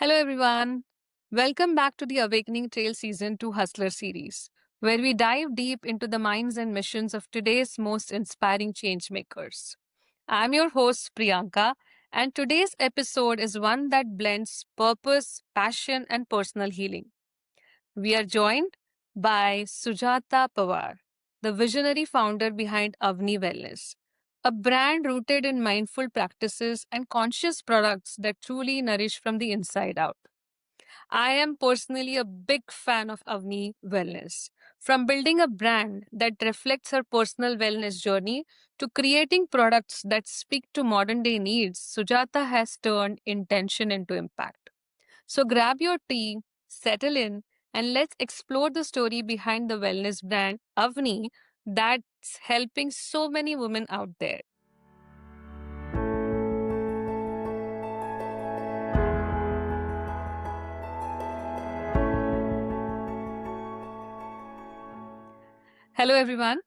Hello, everyone. Welcome back to the Awakening Trail Season 2 Hustler series, where we dive deep into the minds and missions of today's most inspiring changemakers. I'm your host, Priyanka, and today's episode is one that blends purpose, passion, and personal healing. We are joined by Sujata Pawar, the visionary founder behind Avni Wellness, a brand rooted in mindful practices and conscious products that truly nourish from the inside out. I am personally a big fan of Avni Wellness. From building a brand that reflects her personal wellness journey to creating products that speak to modern day needs, Sujata has turned intention into impact. So grab your tea, settle in, and let's explore the story behind the wellness brand Avni that's helping so many women out there. Hello, everyone.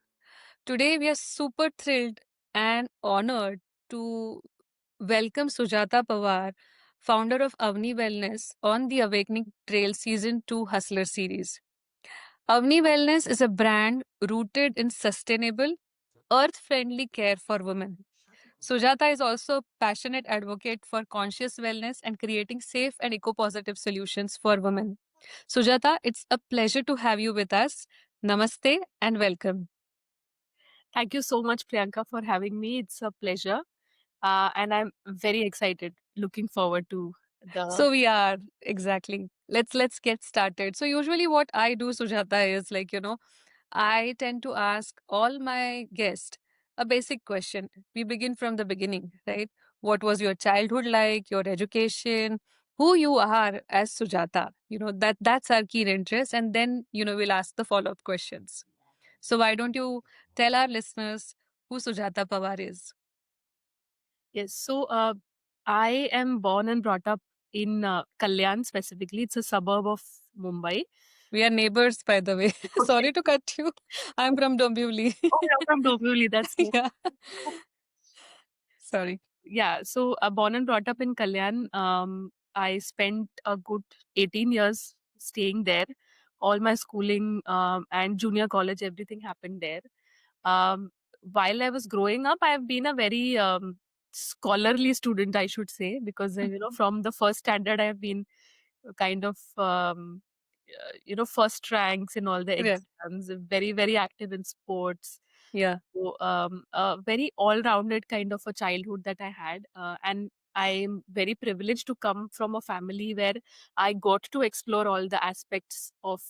Today, we are super thrilled and honored to welcome Sujata Pawar, founder of Avni Wellness, on the Awakening Trail Season 2 Hustler series. Avni Wellness is a brand rooted in sustainable, earth friendly care for women. Sujata is also a passionate advocate for conscious wellness and creating safe and eco positive solutions for women. Sujata, it's a pleasure to have you with us. Namaste and welcome. Thank you so much, Priyanka, for having me. It's a pleasure. And I'm very excited, looking forward to the. So we are exactly. Let's get started. So usually what I do, Sujata, is I tend to ask all my guests a basic question. We begin from the beginning, right? What was your childhood like, your education, who you are as Sujata? That's our keen interest. And then, we'll ask the follow-up questions. So why don't you tell our listeners who Sujata Pawar is? Yes, so I am born and brought up in Kalyan specifically. It's a suburb of Mumbai. We are neighbors, by the way. Okay. Sorry to cut you. I'm from Dombivli. Oh, you're from Dombivli. That's nice. Yeah. Sorry. Yeah, so born and brought up in Kalyan. I spent a good 18 years staying there. All my schooling and junior college, everything happened there. Um, while I was growing up, I've been a very scholarly student, I should say, because from the first standard, I've been kind of first ranks in all the Yeah. exams. Very very active in sports. Yeah. So, a very all-rounded kind of a childhood that I had, and I'm very privileged to come from a family where I got to explore all the aspects of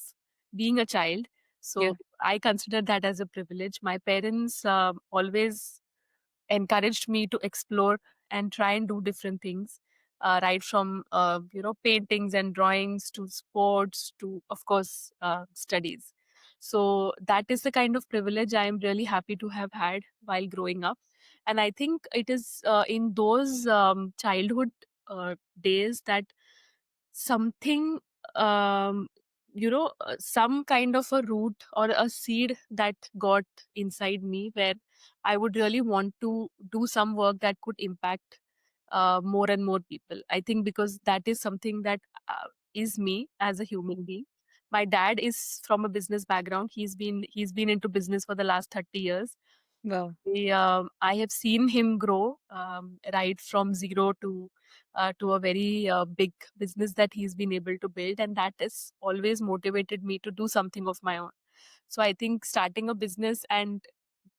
being a child. Yeah. So I consider that as a privilege. My parents always encouraged me to explore and try and do different things, right from paintings and drawings to sports to, of course, studies. So that is the kind of privilege I am really happy to have had while growing up. And I think it is in those childhood days that something, some kind of a root or a seed that got inside me, where I would really want to do some work that could impact more and more people. I think because that is something that is me as a human being. My dad is from a business background. He's been into business for the last 30 years. Wow. I have seen him grow, right from zero to a very big business that he's been able to build, and that has always motivated me to do something of my own. So I think starting a business and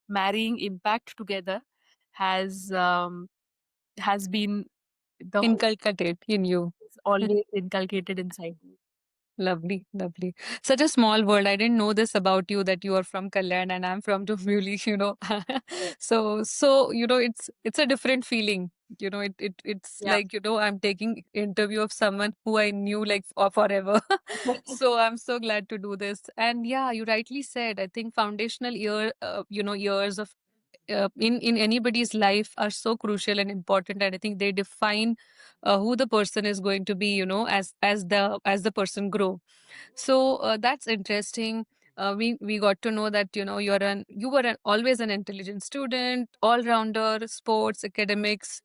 marrying impact together has has been the hope Inculcated in you. is always inculcated inside me. Lovely, lovely. Such a small world. I didn't know this about you that you are from Kalyan and I'm from Dombivli. So it's a different feeling. It's Yeah. like, I'm taking interview of someone who I knew like forever. So I'm so glad to do this. And yeah, you rightly said, I think foundational years of in anybody's life are so crucial and important, and I think they define who the person is going to be, as the person grow. So that's interesting. We got to know that you were always an intelligent student, all rounder, sports, academics,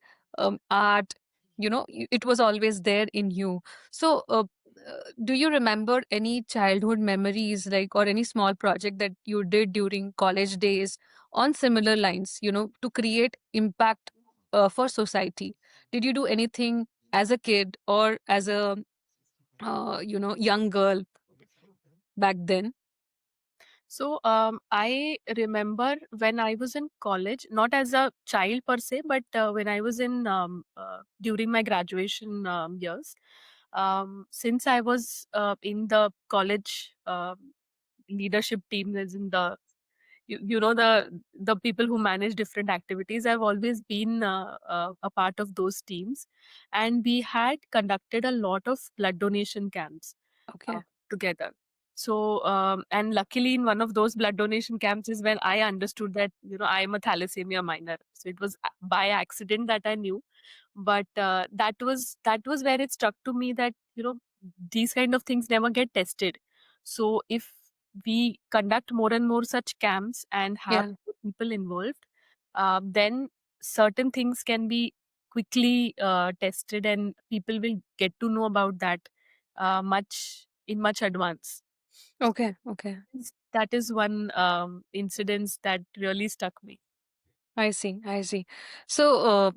art. it was always there in you. So do you remember any childhood memories, like, or any small project that you did during college days on similar lines, to create impact for society? Did you do anything as a kid or as a young girl back then? So I remember when I was in college, not as a child per se, but when I was in during my graduation years. Since I was in the college leadership team, as in the people who manage different activities, I've always been a part of those teams, and we had conducted a lot of blood donation camps uh, Okay. together. So and luckily in one of those blood donation camps is when I understood that I am a thalassemia minor. So it was by accident that I knew, but that was where it struck to me that these kind of things never get tested. So if we conduct more and more such camps and have Yeah. more people involved, then certain things can be quickly tested, and people will get to know about that much advance. Okay. Okay. That is one incident that really stuck me. I see. I see. So,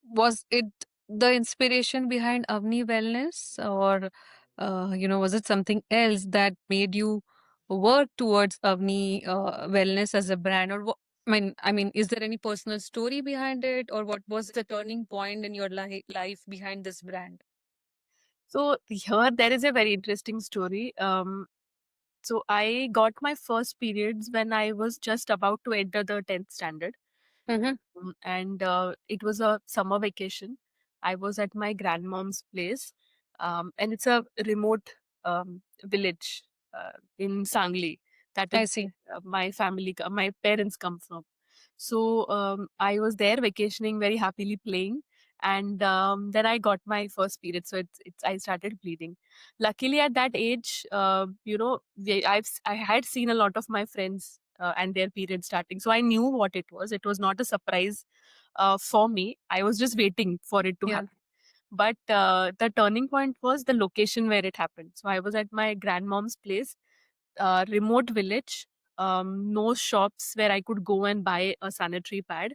was it the inspiration behind Avni Wellness, or was it something else that made you work towards Avni Wellness as a brand? Or I mean, is there any personal story behind it, or what was the turning point in your life behind this brand? So here there is a very interesting story. So I got my first periods when I was just about to enter the 10th standard. Mm-hmm. And it was a summer vacation. I was at my grandmom's place, and it's a remote village in Sangli. That is I see. my family, my parents come from. So I was there vacationing, very happily playing, and then I got my first period. So I started bleeding. Luckily, at that age, I had seen a lot of my friends and their period starting, so I knew what it was. It was not a surprise for me. I was just waiting for it to Yeah. happen. But the turning point was the location where it happened. So I was at my grandmom's place, remote village, no shops where I could go and buy a sanitary pad.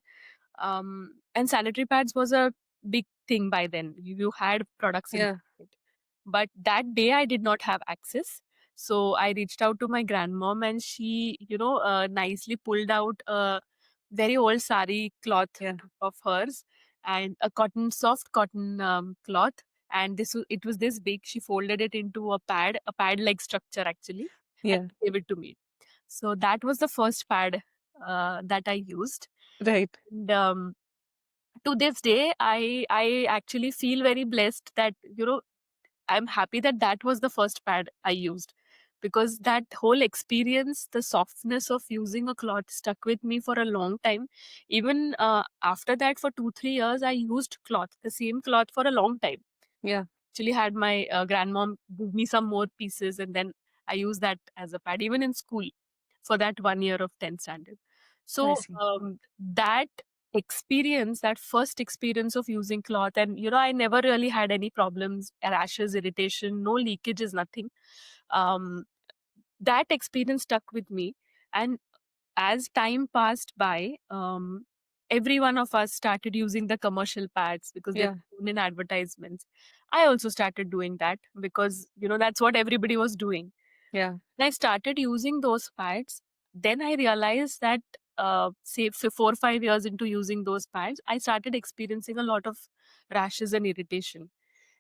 And sanitary pads was a big thing by then. You had products in the Yeah. market. But that day I did not have access. So I reached out to my grandmom, and she, nicely pulled out a very old sari cloth Yeah. of hers, and a soft cotton cloth. And it was this big. She folded it into a pad like structure actually, and Yeah. gave it to me. So that was the first pad that I used. Right. And to this day, I actually feel very blessed that I'm happy that that was the first pad I used, because that whole experience, the softness of using a cloth stuck with me for a long time. Even after that, for 2 3 years, I used the same cloth for a long time. Yeah. Actually, had my grandmom give me some more pieces, and then I used that as a pad, even in school, for that 1 year of 10th standard. I So see. that experience, that first experience of using cloth, and I never really had any problems, rashes, irritation, no leakages, nothing. Um, that experience stuck with me, and as time passed by, every one of us started using the commercial pads because they're Yeah. shown in advertisements. I also started doing that because that's what everybody was doing. Yeah. When I started using those pads, then I realized that, say, 4 or 5 years into using those pads, I started experiencing a lot of rashes and irritation.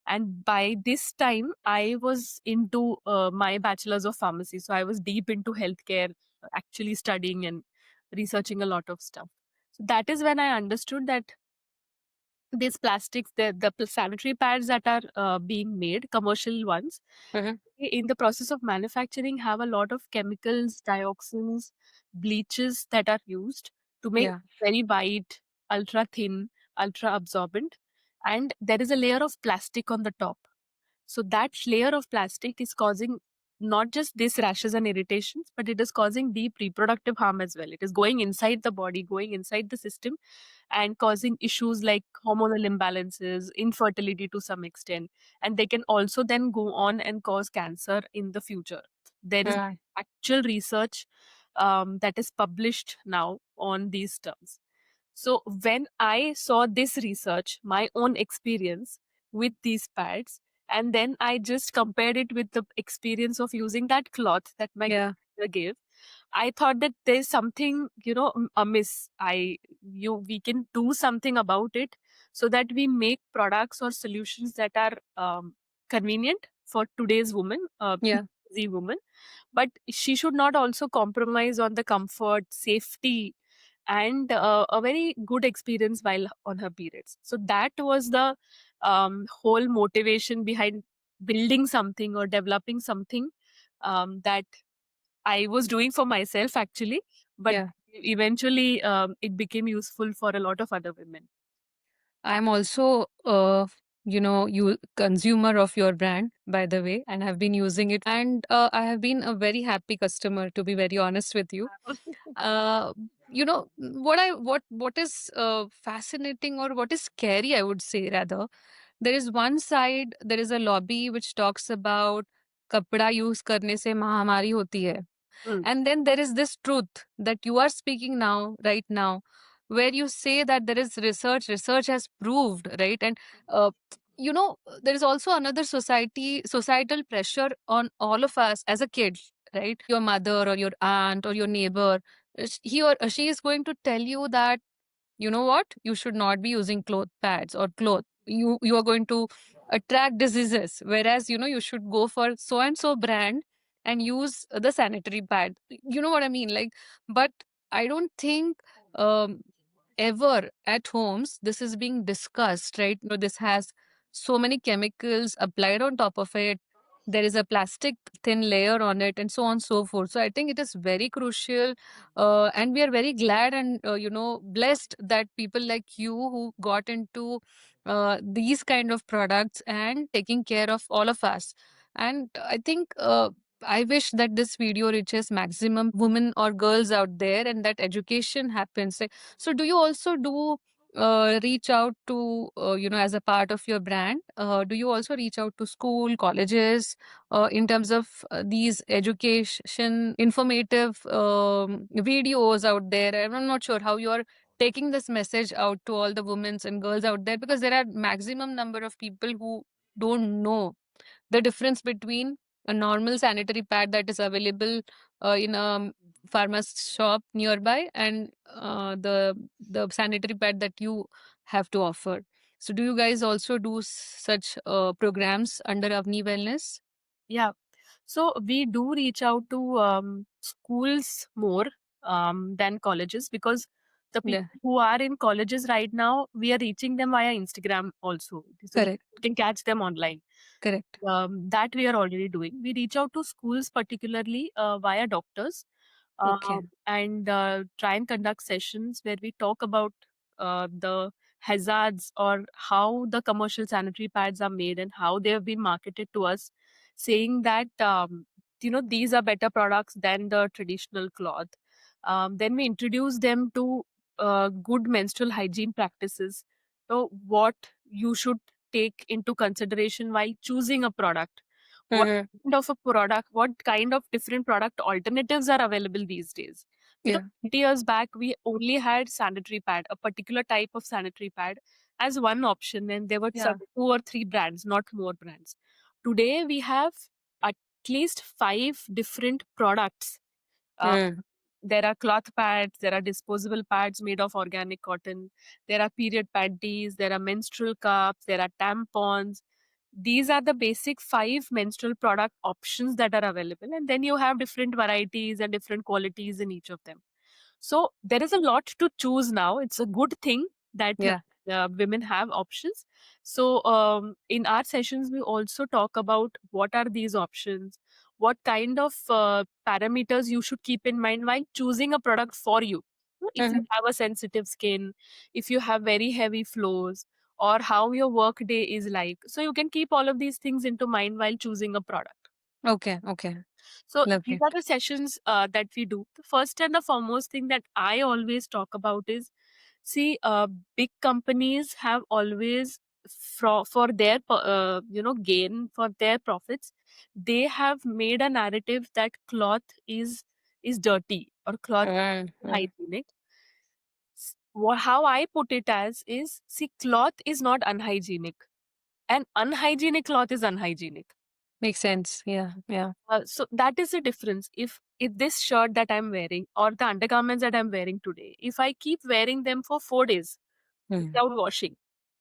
And by this time, I was into my bachelor's of pharmacy. So I was deep into healthcare, actually studying and researching a lot of stuff. So that is when I understood that these plastics, the sanitary pads that are being made, commercial ones, Mhm. in the process of manufacturing, have a lot of chemicals, dioxins, bleaches that are used to make Yeah. very white, ultra thin, ultra absorbent, and there is a layer of plastic on the top. So that layer of plastic is causing not just this rashes and irritations, but it is causing deep reproductive harm as well. It is going inside the body, going inside the system, and causing issues like hormonal imbalances, infertility to some extent. And they can also then go on and cause cancer in the future. There is Right. actual research that is published now on these terms. So when I saw this research, my own experience with these pads, and then I just compared it with the experience of using that cloth that my Yeah. grandmother gave, I thought that there's something, amiss. We can do something about it so that we make products or solutions that are convenient for today's woman, Yeah. busy woman, but she should not also compromise on the comfort, safety, and a very good experience while on her periods. So that was the whole motivation behind building something or developing something that I was doing for myself actually, but Yeah. eventually it became useful for a lot of other women. I'm also, you consumer of your brand, by the way, and have been using it, and I have been a very happy customer, to be very honest with you. Uh, what is fascinating or what is scary, I would say rather. There is one side, there is a lobby which talks about कपड़ा use करने से महामारी होती है. Mm, And then there is this truth that you are speaking now, right now, where you say that there is research has proved, right? And, uh, there is also another societal pressure on all of us as a kid, right? Your mother or your aunt or your neighbor, he or she is going to tell you that you know what, you should not be using cloth pads or cloth, you are going to attract diseases, whereas you should go for so and so brand and use the sanitary pad, you know what I mean, like. But I don't think um, ever at homes this is being discussed, right? This has so many chemicals applied on top of it, there is a plastic thin layer on it, and so on and so forth. So I think it is very crucial, and we are very glad and blessed that people like you who got into these kind of products and taking care of all of us. And I think I wish that this video reaches maximum women or girls out there and that education happens. So do you also do reach out to as a part of your brand, do you also reach out to school colleges in terms of these education informative videos out there? I'm not sure how you're taking this message out to all the women and girls out there, because there are maximum number of people who don't know the difference between a normal sanitary pad that is available in a pharmacy shop nearby and the sanitary pad that you have to offer. So do you guys also do such programs under Avni Wellness? yeah. So we do reach out to schools more than colleges, because the people Yeah, who are in colleges right now, we are reaching them via Instagram also. So you correct, can catch them online. correct. That we are already doing. We reach out to schools, particularly via doctors, Okay. and try and conduct sessions where we talk about the hazards or how the commercial sanitary pads are made and how they have been marketed to us, saying that these are better products than the traditional cloth. Then we introduce them to good menstrual hygiene practices. So what you should take into consideration while choosing a product. What Mm-hmm. kind of a product, what kind of different product alternatives are available these days? Yeah, 20 years back, we only had sanitary pad, a particular type of sanitary pad, as one option, and there were some yeah. two or three brands, not more brands. Today, we have at least five different products. Uh, Mm. there are cloth pads, there are disposable pads made of organic cotton, there are period panties, there are menstrual cups, there are tampons. These are the basic five menstrual product options that are available, and then you have different varieties and different qualities in each of them. So there is a lot to choose now. It's a good thing that Yeah. women have options. So in our sessions, we also talk about what are these options, what kind of parameters you should keep in mind while choosing a product for you. If you Mhm. have a sensitive skin, if you have very heavy flows, or how your work day is like. So you can keep all of these things into mind while choosing a product. Okay, okay. So these Lovely. are the sessions that we do. The first and the foremost thing that I always talk about is, see, big companies have always, for their gain, for their profits, they have made a narrative that cloth is dirty or cloth Mm, is mm. hygienic. How I put it as is, see, cloth is not unhygienic, and unhygienic cloth is unhygienic. Makes sense. Yeah, yeah. So that is the difference. If this shirt that I'm wearing or the undergarments that I'm wearing today, if I keep wearing them for 4 days Mm, without washing,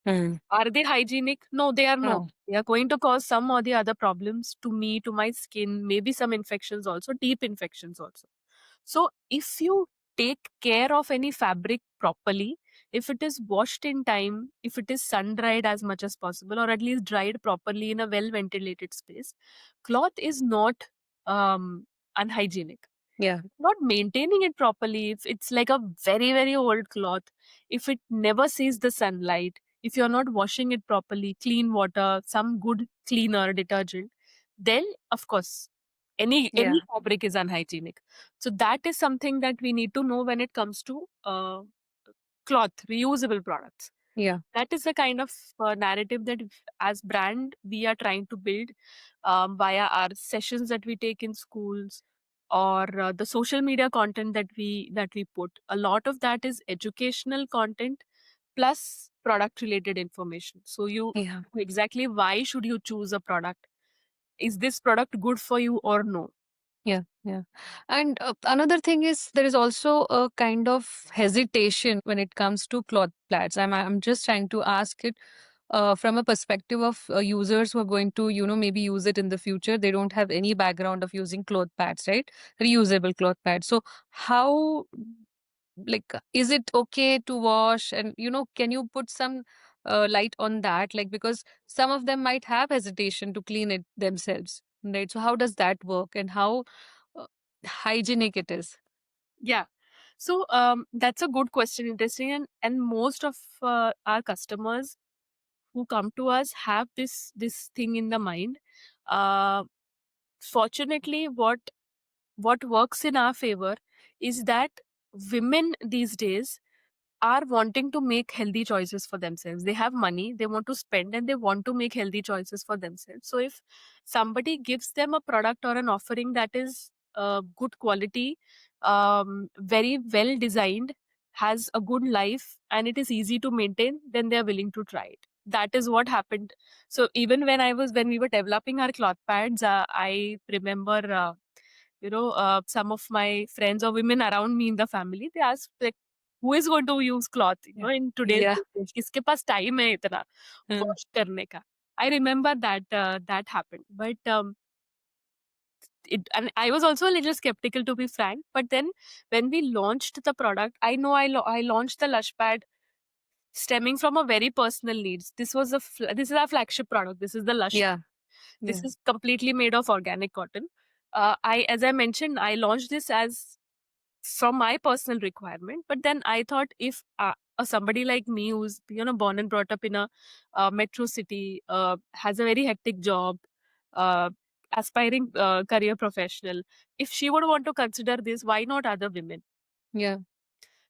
mm. are they hygienic? No, they are not. No. They are going to cause some or the other problems to me, to my skin, maybe some infections also, deep infections also. So if you take care of any fabric properly, if it is washed in time, if it is sun dried as much as possible, or at least dried properly in a well ventilated space, cloth is not unhygienic. Yeah, Not maintaining it properly, if it's like a very, very old cloth, if it never sees the sunlight, if you're not washing it properly, clean water, some good cleaner, detergent, then of course any yeah, fabric is unhygienic. So that is something that we need to know when it comes to cloth, reusable products. yeah, That is the kind of narrative that as brand we are trying to build via our sessions that we take in schools, or the social media content that we put. A lot of that is educational content plus product related information, so you yeah. know exactly why should you choose a product. Is this product good for you or no? Yeah, yeah. And another thing is there is also a kind of hesitation when it comes to cloth plats. I'm just trying to ask it from a perspective of users who are going to, maybe use it in the future. They don't have any background of using cloth pads, right? Reusable cloth pads. So how, like, is it okay to wash? And can you put some light on that? Like, because some of them might have hesitation to clean it themselves, right? So how does that work, and how uh, hygienic it is? Yeah. So that's a good question, interesting, and most of our customers who come to us have this thing in the mind. Uh, Fortunately, what works in our favor is that women these days are wanting to make healthy choices for themselves. They have money, they want to spend, and they want to make healthy choices for themselves. So if somebody gives them a product or an offering that is good quality, very well designed, has a good life, and it is easy to maintain, then they are willing to try it. That is what happened. So even when we were developing our cloth pads, I remember some of my friends or women around me in the family, they asked like, who is going to use cloth, Yeah. in today's Yeah. age? किसके पास time है इतना Uh, wash करने का? I remember that happened, but and I was also a little skeptical, to be frank. But then when we launched the product, I know I launched the Lush Pad stemming from a very personal needs. This is our flagship product. This is the Lush. yeah. This Yeah. is completely made of organic cotton. As I mentioned, I launched this as from my personal requirement. But then I thought, if somebody like me, who's born and brought up in a metro city, has a very hectic job, uh, aspiring career professional, if she would want to consider this, why not other women? Yeah.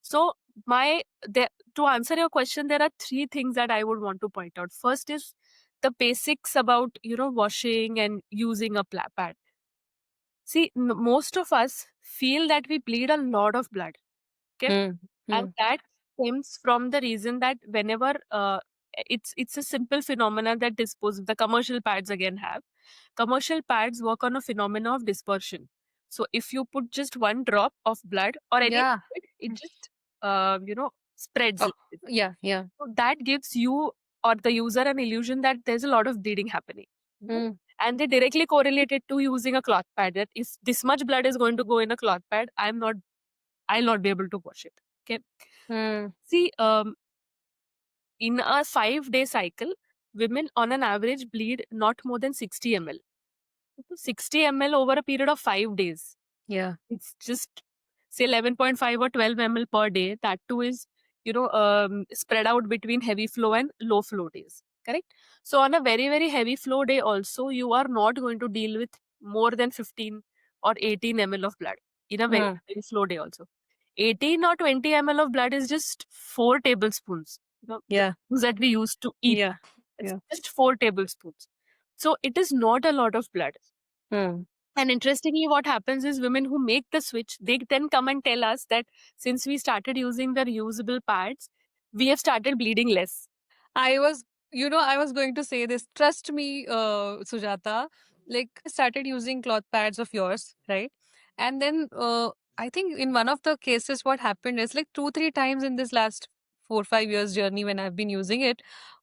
So my the, to answer your question, there are three things that I would want to point out. First is the basics about washing and using a pad. See, most of us feel that we bleed a lot of blood. Okay, Mm, and mm. that stems from the reason that whenever it's a simple phenomena that dispose the commercial pads again have. Commercial pads work on a phenomena of dispersion. So if you put just one drop of blood or any Yeah. liquid, it just spreads. Oh, yeah. Yeah. So that gives you or the user an illusion that there's a lot of bleeding happening. Mhm. Mm, And they directly correlate it to using a cloth pad. That if this much blood is going to go in a cloth pad, I'll not be able to wash it. Okay. mm. See, in a 5 day cycle, women on an average bleed not more than 60 ml. 60 ml over a period of 5 days. Yeah. It's just say 11.5 or 12 ml per day. That too is, spread out between heavy flow and low flow days. Correct. So on a very, very heavy flow day, also, you are not going to deal with more than 15 or 18 ml of blood in a very, Hmm. very slow day also. 18 or 20 ml of blood is just 4 tablespoons. The Yeah. foods that we used to eat, Yeah. it's Yeah. just 4 tablespoons. So it is not a lot of blood. Hmm. And interestingly, what happens is women who make the switch, they then come and tell us that since we started using the reusable pads, we have started bleeding less. I was, I was going to say this. Trust me, Sujata. Like, I started using cloth pads of yours, right? And then I think in one of the cases, what happened is like two, three times in this last 4, 5 years journey when I've been using it,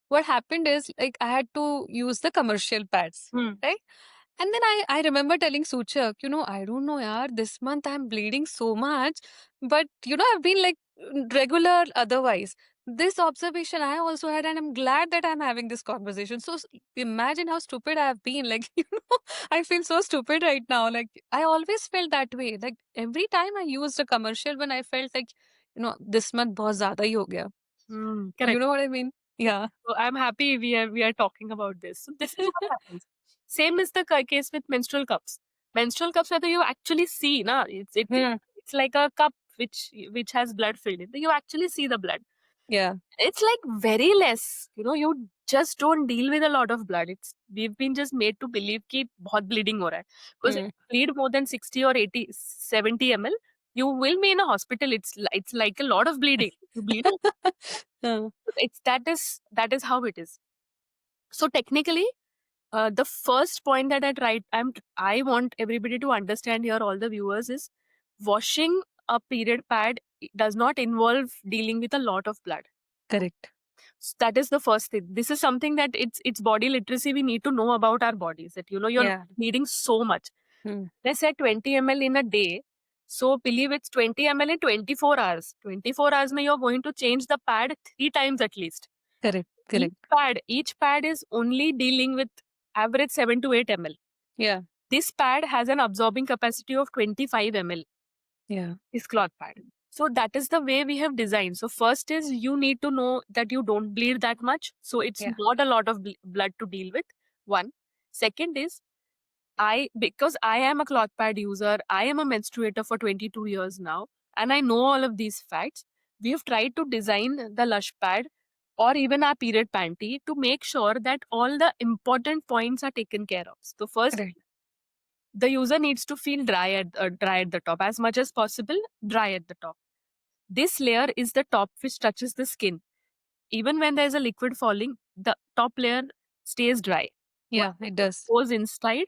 what happened is like I had to use the commercial pads, Hmm. right? And then I remember telling Suchak, I don't know, yaar, this month I'm bleeding so much, but I've been like regular otherwise. This observation I also had, and I'm glad that I'm having this conversation. So imagine how stupid I have been. Like, I feel so stupid right now. Like, I always felt that way. Like, every time I used a commercial, when I felt like, this month bahut zyada hi ho gaya. You Correct. know what I mean? Yeah. So I'm happy we are talking about this. So this is what happens. Same is the case with menstrual cups. Menstrual cups, whether you actually see, na, Hmm. it's like a cup which has blood filled in. You actually see the blood. Yeah. It's like very less. You just don't deal with a lot of blood. We've been just made to believe कि बहुत bleeding हो रहा है. Because if Hmm. you bleed more than 60 or 80, 70 ml, you will be in a hospital. It's like a lot of bleeding. You bleed. Hmm. That is how it is. So technically, the first point that I want everybody to understand here, all the viewers, is washing a period pad does not involve dealing with a lot of blood. Correct. That is the first thing. This is something that it's body literacy. We need to know about our bodies. That you're Yeah. needing so much. Hmm. Let's say 20 ml in a day. So believe it's 20 ml in 24 hours. 24 hours, mein you're going to change the pad 3 times at least. Correct. Each Correct. pad is only dealing with average 7 to 8 ml. Yeah. This pad has an absorbing capacity of 25 ml. Yeah. This cloth pad. So that is the way we have designed. So first is you need to know that you don't bleed that much. So it's Yeah. not a lot of blood to deal with. One. Second is because I am a cloth pad user, I am a menstruator for 22 years now, and I know all of these facts. We have tried to design the Lush pad or even our period panty to make sure that all the important points are taken care of. So first, Correct. the user needs to feel dry at the top as much as possible, dry at the top. This layer is the top which touches the skin. Even when there is a liquid falling, the top layer stays dry. Yeah, it does. Goes inside,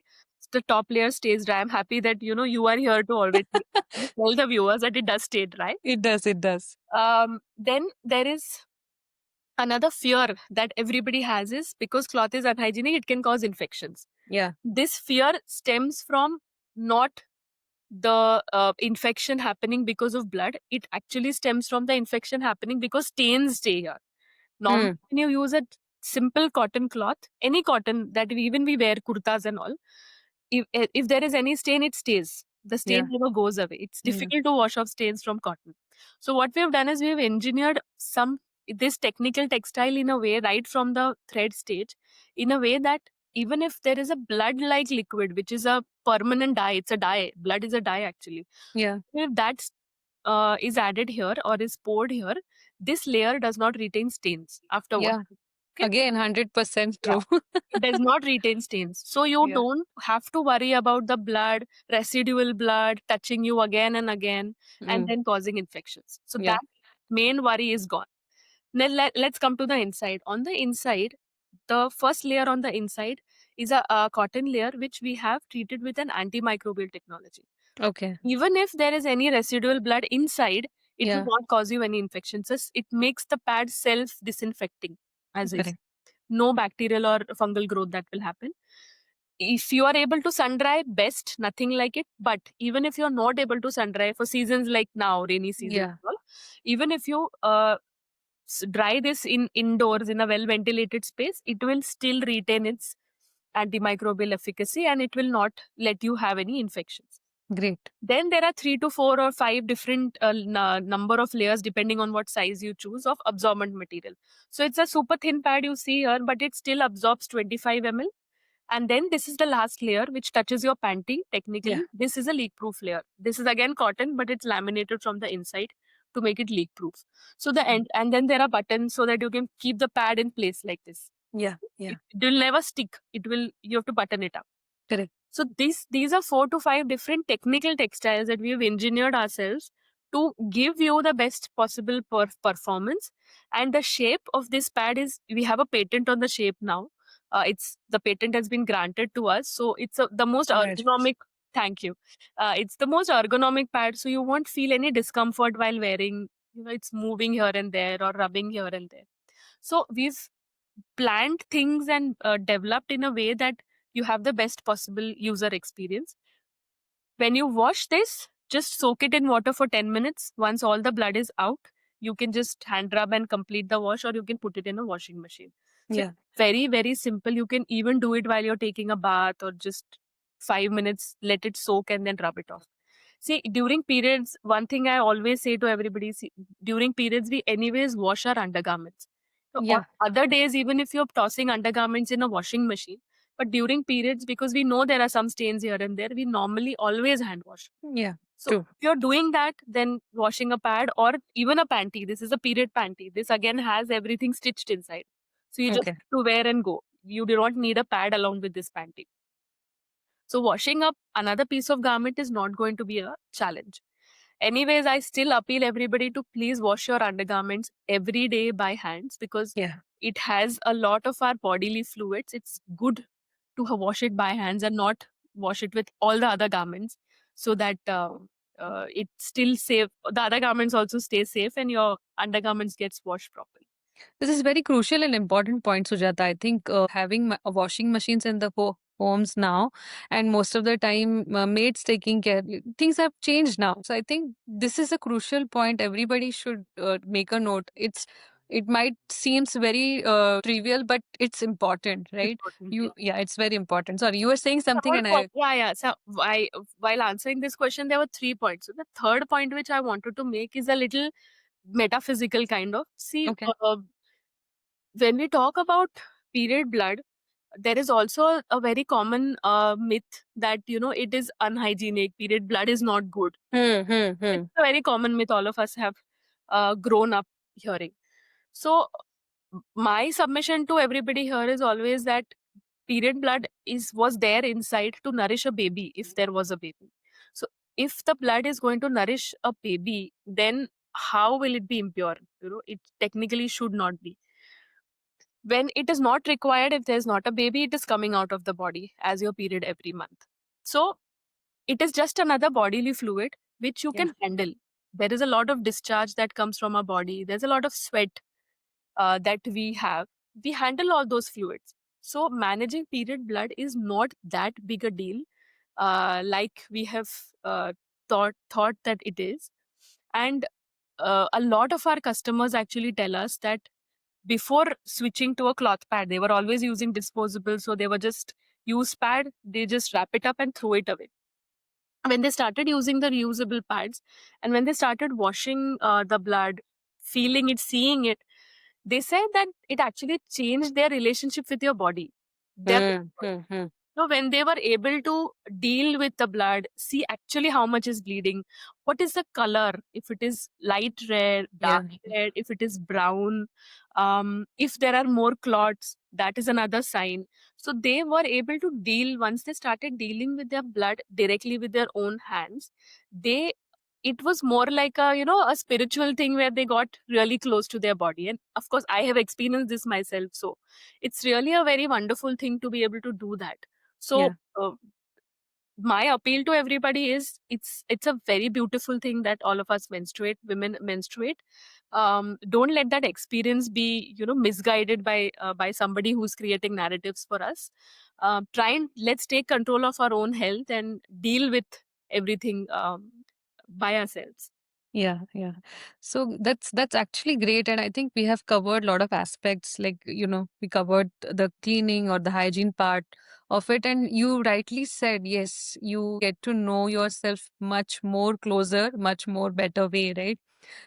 the top layer stays dry. I'm happy that you are here to always tell the viewers that it does stay dry. It does. It does. Then there is another fear that everybody has is because cloth is unhygienic, it can cause infections. Yeah. This fear stems from not the infection happening because of blood. It actually stems from the infection happening because stains stay here. Normally, Hmm. when you use a simple cotton cloth, any cotton that we wear kurtas and all, if there is any stain, it stays. The stain Yeah. never goes away. It's Yeah. difficult to wash off stains from cotton. So what we have done is we have engineered this technical textile in a way right from the thread stage, in a way that even if there is a blood-like liquid, which is a permanent dye, it's a dye. Blood is a dye actually. Yeah. If that is added here or is poured here, this layer does not retain stains after Yeah. washing. Okay. Again, 100% Yeah. true. It does not retain stains. So you Yeah. don't have to worry about the blood, residual blood touching you again and again and Mm. then causing infections. So Yeah. that main worry is gone. Then let's come to the inside. On the inside, the first layer on the inside is a cotton layer which we have treated with an antimicrobial technology. Okay. Even if there is any residual blood inside, it will Yeah. not cause you any infections. It makes the pad self disinfecting, as is. Correct. No bacterial or fungal growth that will happen. If you are able to sun dry, best, nothing like it. But even if you're not able to sun dry for seasons like now, rainy season, Yeah. and all, even if you dry this indoors in a well ventilated space, it will still retain its antimicrobial efficacy and it will not let you have any infections. Great. Then there are 3 to 4 or 5 different number of layers depending on what size you choose of absorbent material. So it's a super thin pad you see here, but it still absorbs 25 ml. And then this is the last layer which touches your panty. Technically, Yeah. this is a leak proof layer. This is again cotton, but it's laminated from the inside to make it leak proof. So the end, and then there are buttons so that you can keep the pad in place like this. Yeah. Yeah. It will never stick. It will, you have to button it up. Correct. So these are 4 to 5 different technical textiles that we've engineered ourselves to give you the best possible performance. And the shape of this pad is, we have a patent on the shape now. It's the patent has been granted to us, so it's the most Congratulations. ergonomic. Thank you. It's the most ergonomic pad, so you won't feel any discomfort while wearing. It's moving here and there or rubbing here and there. So we've planned things and developed in a way that you have the best possible user experience. When you wash this, just soak it in water for 10 minutes. Once all the blood is out, you can just hand rub and complete the wash, or you can put it in a washing machine. So Yeah. it's very, very simple. You can even do it while you're taking a bath, or just 5 minutes, let it soak and then rub it off. See, during periods, one thing I always say to everybody, see, during periods, we anyways wash our undergarments. So on Yeah. other days, even if you're tossing undergarments in a washing machine, but during periods, because we know there are some stains here and there, we normally always hand wash. Yeah. So True. if you're doing that, then washing a pad or even a panty, this is a period panty. This again has everything stitched inside. So you just Okay. have to wear and go. You do not need a pad along with this panty. So washing up another piece of garment is not going to be a challenge. Anyways, I still appeal everybody to please wash your undergarments every day by hands, because Yeah. it has a lot of our bodily fluids. It's good to wash it by hands and not wash it with all the other garments, so that it still safe. The other garments also stay safe and your undergarments gets washed properly. This is very crucial and important point, Sujata. I think having washing machines in the homes now, and most of the time maids taking care, things have changed now. So I think this is a crucial point. Everybody should make a note. It might seems very trivial, but it's important, right? Important, yes. Yeah, it's very important. Sorry, you were saying something, Third and point, I yeah. So while answering this question, there were 3 points. So the third point which I wanted to make is a little metaphysical kind of. See, okay. when we talk about period blood, there is also a very common myth that it is unhygienic. Period blood is not good. It's a very common myth all of us have grown up hearing. So my submission to everybody here is always that period blood was there inside to nourish a baby, if there was a baby. So if the blood is going to nourish a baby, then how will it be impure? It technically should not be. When it is not required, if there's not a baby, it is coming out of the body as your period every month. So it is just another bodily fluid which you Yeah. can handle. There is a lot of discharge that comes from our body. There's a lot of sweat that we have. We handle all those fluids. So managing period blood is not that big a deal, like we have thought that it is. And a lot of our customers actually tell us that before switching to a cloth pad, they were always using disposable, so they were just use pad, they just wrap it up and throw it away. When they started using the reusable pads, and when they started washing the blood, feeling it, seeing it, they said that it actually changed their relationship with your body. Their So when they were able to deal with the blood, see actually how much is bleeding, what is the color, if it is light red, Yeah. dark red, if it is brown, if there are more clots, that is another sign. So they were able to deal, once they started dealing with their blood directly with their own hands, they it was more like a spiritual thing where they got really close to their body. And of course, I have experienced this myself. So it's really a very wonderful thing to be able to do that. So Yeah. my appeal to everybody is, it's a very beautiful thing that all of us women menstruate. Don't let that experience be misguided by somebody who's creating narratives for us. Try and let's take control of our own health and deal with everything by ourselves. Yeah, yeah. So that's actually great, and I think we have covered a lot of aspects. Like, we covered the cleaning or the hygiene part of it, and you rightly said, yes, you get to know yourself much more closer, much more better way, right?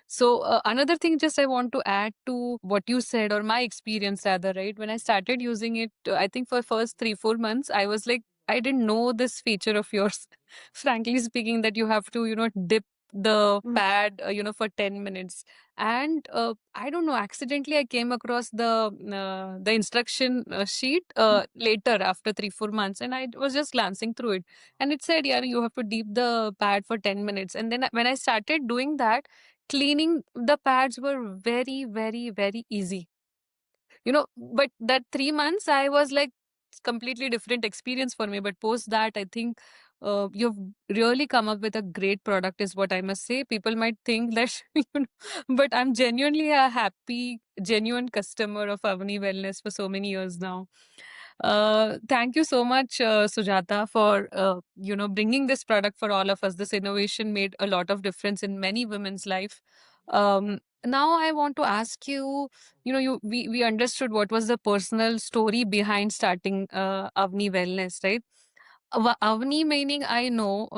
So another thing, just I want to add to what you said, or my experience rather, right? When I started using it, I think for first 3 4 months, I was like, I didn't know this feature of yours, frankly speaking, that you have to, dip the Mm. pad, for 10 minutes. And I don't know, accidentally I came across the instruction sheet later after 3 4 months, and I was just glancing through it, and it said, yeah, you have to dip the pad for 10 minutes. And then when I started doing that, cleaning the pads were very, very, very easy. But that 3 months, I was like, it's completely different experience for me. But post that, I think you've really come up with a great product, is what I must say. People might think that, but I'm genuinely a happy, genuine customer of Avani Wellness for so many years now. Thank you so much, Sujata, for bringing this product for all of us. This innovation made a lot of difference in many women's life. Now I want to ask you. We understood what was the personal story behind starting Avni Wellness, right? Avni meaning, I know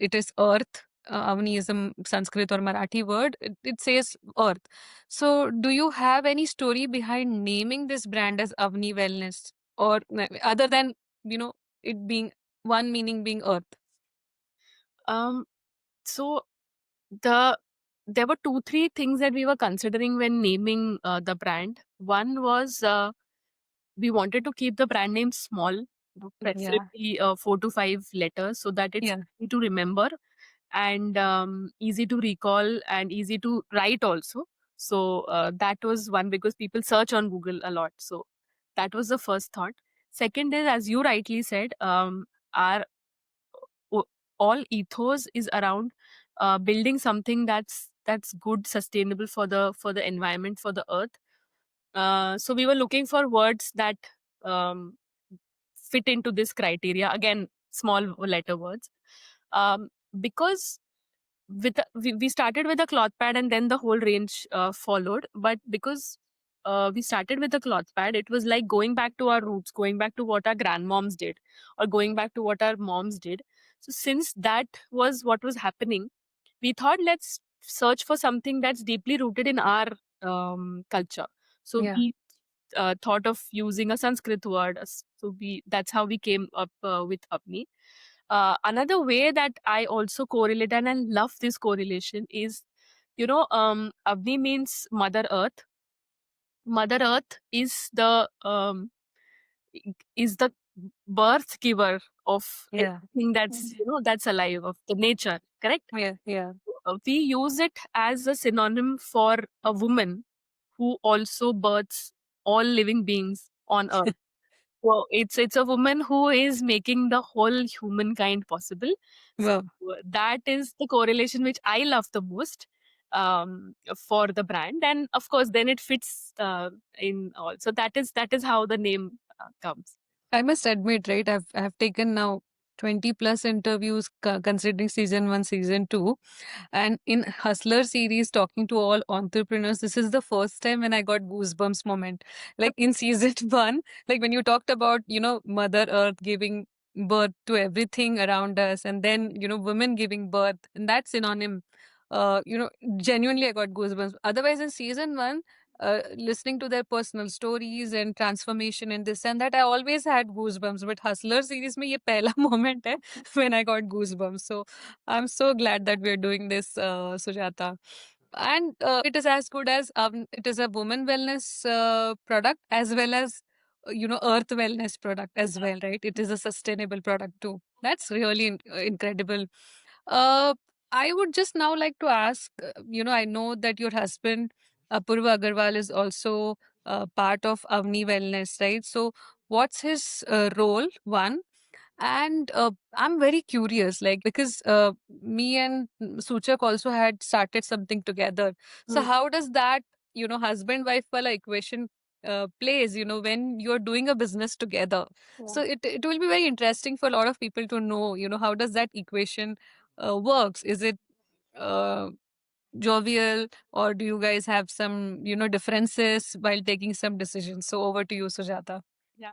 it is earth. Avni is a Sanskrit or Marathi word. It says earth. So, do you have any story behind naming this brand as Avni Wellness, or other than it being one meaning being earth? Um, so the there were two, three things that we were considering when naming the brand. One was we wanted to keep the brand name small, Yeah, preferably 4 to 5 letters, so that it's yeah, easy to remember and easy to recall and easy to write also. So that was one, because people search on Google a lot. So that was the first thought. Second is, as you rightly said, our o- all ethos is around building something that's good, sustainable for the environment, for the earth. So we were looking for words that um, fit into this criteria. Again, small letter words, um, because we started with a cloth pad and then the whole range followed. But because we started with a cloth pad, it was like going back to our roots, going back to what our grandmoms did, or going back to what our moms did. So since that was what was happening, we thought, let's search for something that's deeply rooted in our culture. So yeah. we thought of using a Sanskrit word. So we that's how we came up with Apni. Another way that I also correlate, and I love this correlation, is, Avni means Mother Earth. Mother Earth is the birth giver of Yeah, everything that's that's alive, of the nature. Correct. yeah, yeah. We use it as a synonym for a woman who also births all living beings on Earth. Well, it's a woman who is making the whole humankind possible. So Wow. that is the correlation which I love the most for the brand, and of course, then it fits in all. So that is how the name comes. I must admit, right? I've taken now 20 plus interviews, considering season one, season two. And in Hustler series, talking to all entrepreneurs, this is the first time when I got goosebumps moment. Like in season one, like when you talked about, Mother Earth giving birth to everything around us, and then, women giving birth, and that synonym, genuinely I got goosebumps. Otherwise, in season one, listening to their personal stories and transformation and this and that, I always had goosebumps. But Hustler series में ये पहला moment है when I got goosebumps. So I'm so glad that we're doing this, Sujata. And it is as good as it is a woman wellness product, as well as earth wellness product as well, right? It is a sustainable product too. That's really incredible. Uh, I would just now like to ask. I know that your husband Apurva Agarwal is also part of Avni Wellness, right? So, what's his role? One, and I'm very curious, like, because me and Suchak also had started something together. So, Mm. how does that, husband wife wala equation plays, when you're doing a business together? Yeah. So, it will be very interesting for a lot of people to know, how does that equation works? Is it uh, jovial, or do you guys have some, differences while taking some decisions? So over to you, Sujata. Yeah.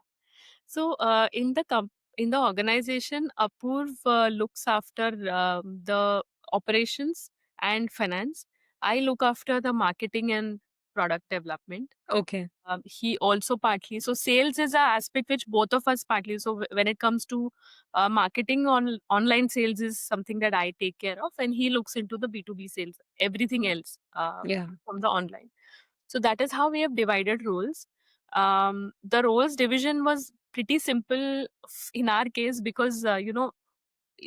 So in the organization, Apurv looks after the operations and finance. I look after the marketing and product development. Okay. He also partly, so sales is a aspect which both of us partly. So when it comes to marketing, on online sales is something that I take care of, and he looks into the B2B sales, everything else Yeah. from the online. So that is how we have divided roles. The roles division was pretty simple in our case, because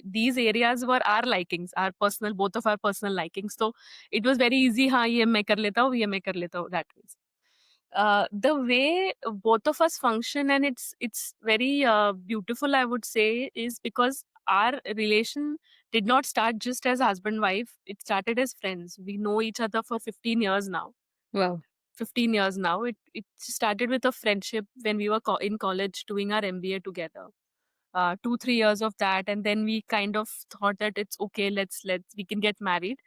these areas were our likings, our personal, both of our personal likings. So it was very easy. हाँ ये मैं कर लेता हूँ, ये मैं कर लेता हूँ, that way. The way both of us function, and it's very beautiful, I would say, is because our relation did not start just as husband wife. It started as friends. We know each other for 15 years now. Wow. 15 years now. It started with a friendship when we were in college doing our MBA together. 2 3 years of that, and then we kind of thought that it's okay, let's we can get married,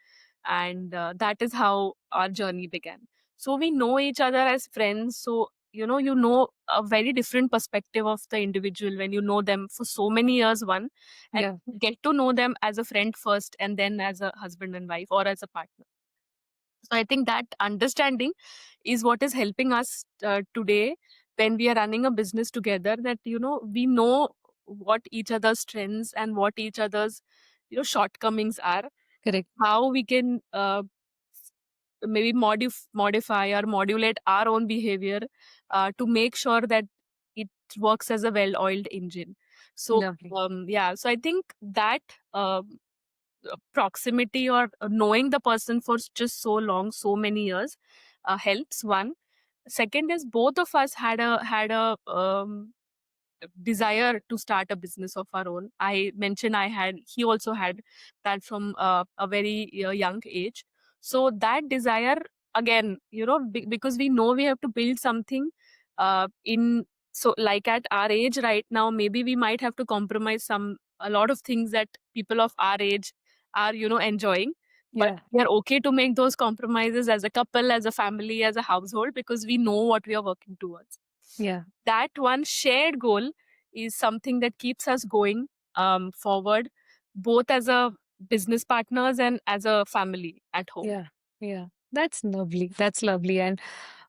and that is how our journey began. So we know each other as friends. So you know a very different perspective of the individual when you know them for so many years, one, and Yeah. get to know them as a friend first, and then as a husband and wife, or as a partner. So I think that understanding is what is helping us today when we are running a business together, that we know what each other's strengths and what each other's shortcomings are, Correct. how we can maybe modify or modulate our own behavior to make sure that it works as a well-oiled engine. So Lovely. yeah, so I think that proximity, or knowing the person for just so long, so many years, helps. One. Second is, both of us had a desire to start a business of our own. I mentioned I had, he also had that from a very young age. So that desire, again, because we know we have to build something in, so like at our age right now, maybe we might have to compromise a lot of things that people of our age are enjoying, but Yeah. we are okay to make those compromises as a couple, as a family, as a household, because we know what we are working towards. Yeah. That one shared goal is something that keeps us going forward, both as a business partners and as a family at home. Yeah. Yeah. That's lovely. That's lovely. And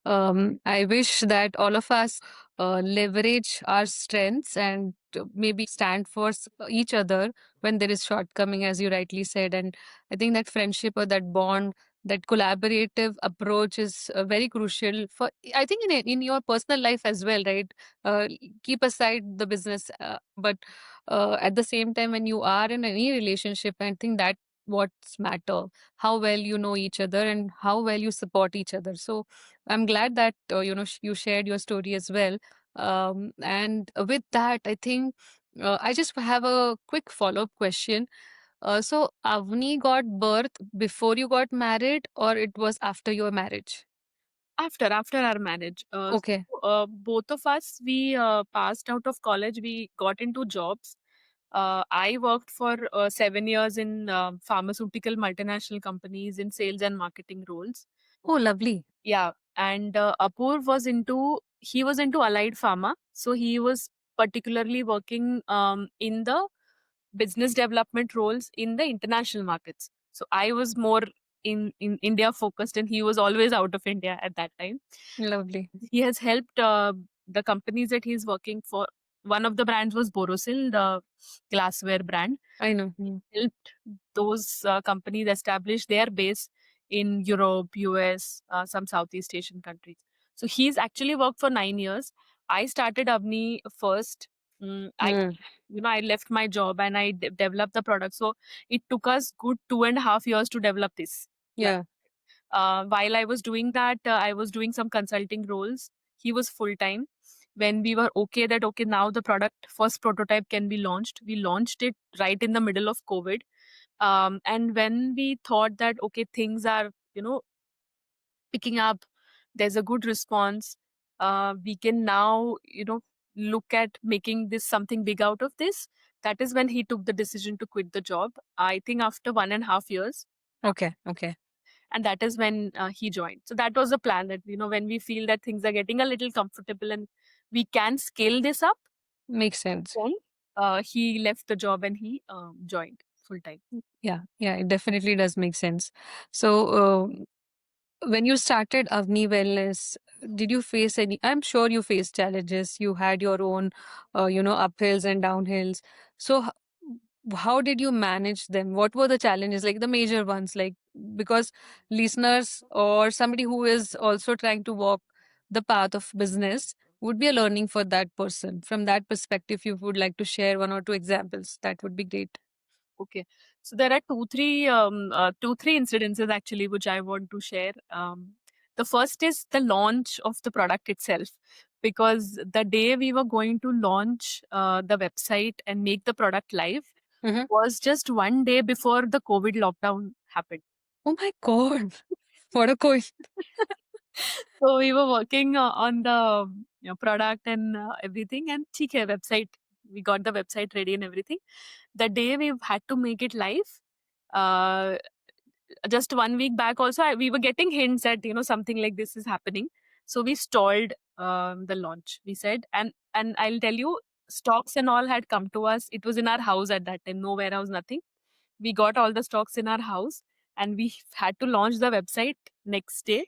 I wish that all of us leverage our strengths and maybe stand for each other when there is shortcoming, as you rightly said. And I think that friendship or that bond, that collaborative approach is very crucial for, I think, in your personal life as well, right? Keep aside the business, but at the same time, when you are in any relationship, I think that what's matter, how well you know each other and how well you support each other. So I'm glad that you shared your story as well. And with that, I think I just have a quick follow up question. So Avni got birth before you got married, or it was after your marriage? After our marriage, Okay. both of us, we passed out of college, we got into jobs. I worked for 7 years in pharmaceutical multinational companies in sales and marketing roles. Oh, lovely. Yeah, and Apoor he was into allied pharma, so he was particularly working in the business development roles in the international markets. So I was more in India focused, and he was always out of India at that time. Lovely. He has helped the companies that he's working for. One of the brands was Borosil, the glassware brand. I know. Helped those companies establish their base in Europe, US, some Southeast Asian countries. So he's actually worked for 9 years. I started Avni first. I Mm. I left my job and I developed the product. So it took us good 2.5 years to develop this. Like, Yeah. while I was doing that, I was doing some consulting roles. He was full time. When we were okay that okay, now the product first prototype can be launched, we launched it right in the middle of COVID. And when we thought that okay, things are picking up, there's a good response, we can now look at making this something big out of this. That is when he took the decision to quit the job. I think after 1.5 years. Okay. Okay. and that is when he joined. So that was the plan, that when we feel that things are getting a little comfortable and we can scale this up, Makes sense. then he left the job and he joined full time. Yeah, yeah, it definitely does make sense. So, when you started Avni Wellness, did you face any? I'm sure you faced challenges. You had your own, uphills and downhills. So, how did you manage them? What were the challenges, like the major ones? Like, because listeners or somebody who is also trying to walk the path of business would be a learning for that person. From that perspective, you would like to share one or two examples. That would be great. Okay. So there are two, three incidences actually which I want to share. The first is the launch of the product itself, because the day we were going to launch the website and make the product live Hmm. was just one day before the COVID lockdown happened. Oh my God. What a coincidence. So we were working on the product and everything, and theek hai, website. We got the website ready and everything. The day we had to make it live, uh, just 1 week back also, we were getting hints that something like this is happening. So we stalled the launch. We said, and I'll tell you, stocks and all had come to us. It was in our house at that time, no warehouse, nothing. We got all the stocks in our house, and we had to launch the website next day.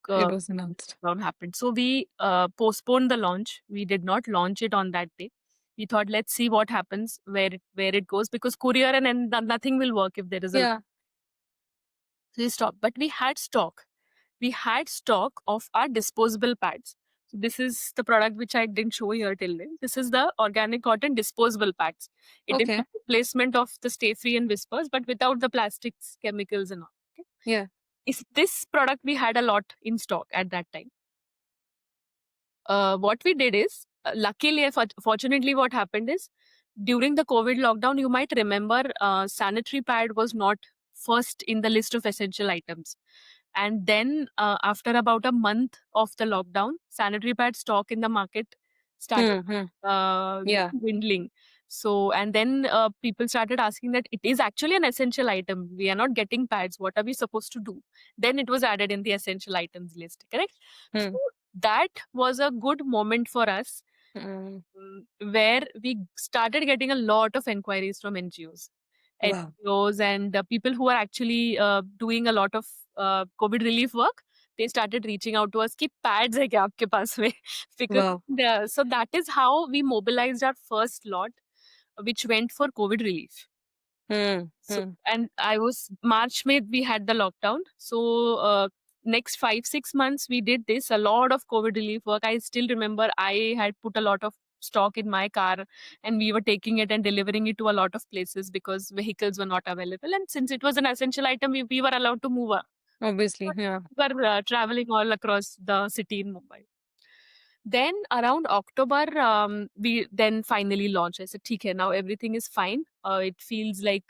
It Uh, was announced. Lockdown happened. So we postponed the launch. We did not launch it on that day. We thought, let's see what happens, where it goes, because courier and nothing will work if there is a. Yeah. So we stopped. But we had stock. We had stock of our disposable pads. So this is the product which I didn't show here till then. This is the organic cotton disposable pads. It is a Okay. replacement of the Stay Free and Whispers, but without the plastics, chemicals, and all. Okay. Yeah. Is this product we had a lot in stock at that time. What we did is, luckily, fortunately, what happened is, during the COVID lockdown, you might remember, sanitary pad was not first in the list of essential items. And then, after about a month of the lockdown, sanitary pad stock in the market started Hmm. Yeah. dwindling. So, and then people started asking that it is actually an essential item. We are not getting pads. What are we supposed to do? Then it was added in the essential items list, correct? So Hmm. that was a good moment for us, Hmm. where we started getting a lot of inquiries from NGOs. Wow. NGOs and people who are actually doing a lot of COVID relief work. They started reaching out to us, keep pads hai kya aapke paas mein? Because Wow. so that is how we mobilized our first lot, which went for COVID relief. Hmm. So, Hmm. and I was March, May, we had the lockdown. So, next 5, 6 months, we did this, a lot of COVID relief work. I still remember I had put a lot of stock in my car, and we were taking it and delivering it to a lot of places because vehicles were not available. And since it was an essential item, we were allowed to move. Obviously. Yeah. We were traveling all across the city in Mumbai. Then around October, we then finally launched. I said, "Okay, now everything is fine. It feels like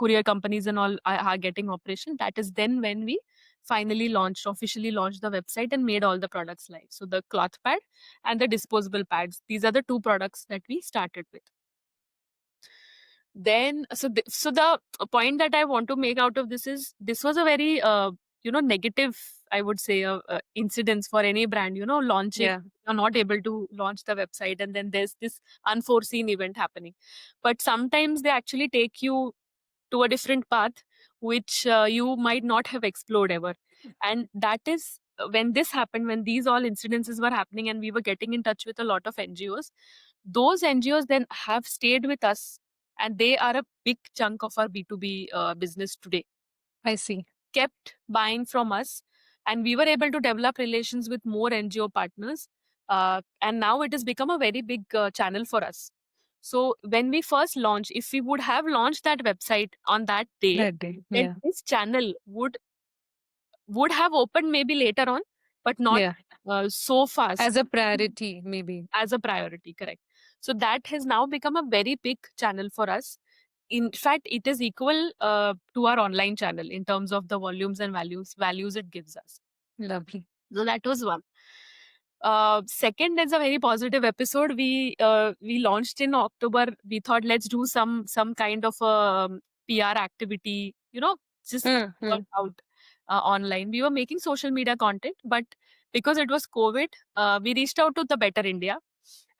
courier companies and all are getting operation." That is then when we finally officially launched the website and made all the products live. So the cloth pad and the disposable pads. These are the two products that we started with. Then, so the point that I want to make out of this is, this was a very negative, I would say, incidents for any brand. Launching, Yeah. you're not able to launch the website, and then there's this unforeseen event happening. But sometimes they actually take you to a different path, which you might not have explored ever. And that is when this happened, when these all incidences were happening, and we were getting in touch with a lot of NGOs. Those NGOs then have stayed with us, and they are a big chunk of our B2B business today. I see. Kept buying from us, and we were able to develop relations with more NGO partners. And now it has become a very big channel for us. So when we first launched, if we would have launched that website on that day, That day. then Yeah. this channel would have opened maybe later on, but not Yeah. so fast As a priority, maybe. as a priority. Correct. So that has now become a very big channel for us. In fact, it is equal to our online channel in terms of the volumes and values it gives us. Lovely. So that was one. Second is a very positive episode. We launched in October. We thought, let's do some kind of a PR activity, just Hmm. Hmm. out. online. We were making social media content, but because it was COVID, we reached out to the Better India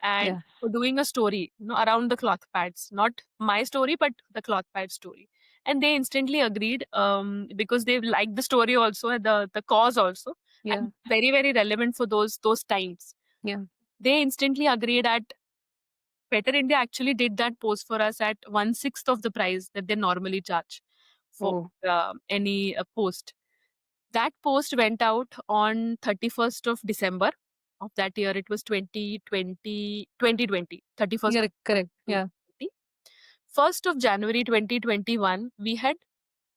and Yeah. were doing a story, around the cloth pads, not my story, but the cloth pad story. And they instantly agreed, because they liked the story also and the cause also, Yeah. and very very relevant for those times. Yeah. They instantly agreed at Better India actually did that post for us at 1/6 of the price that they normally charge for Oh, any post. That post went out on 31st of December of that year. It was 2020, 31st yeah, of December correct. Yeah. 2020. 1st of January 2021, we had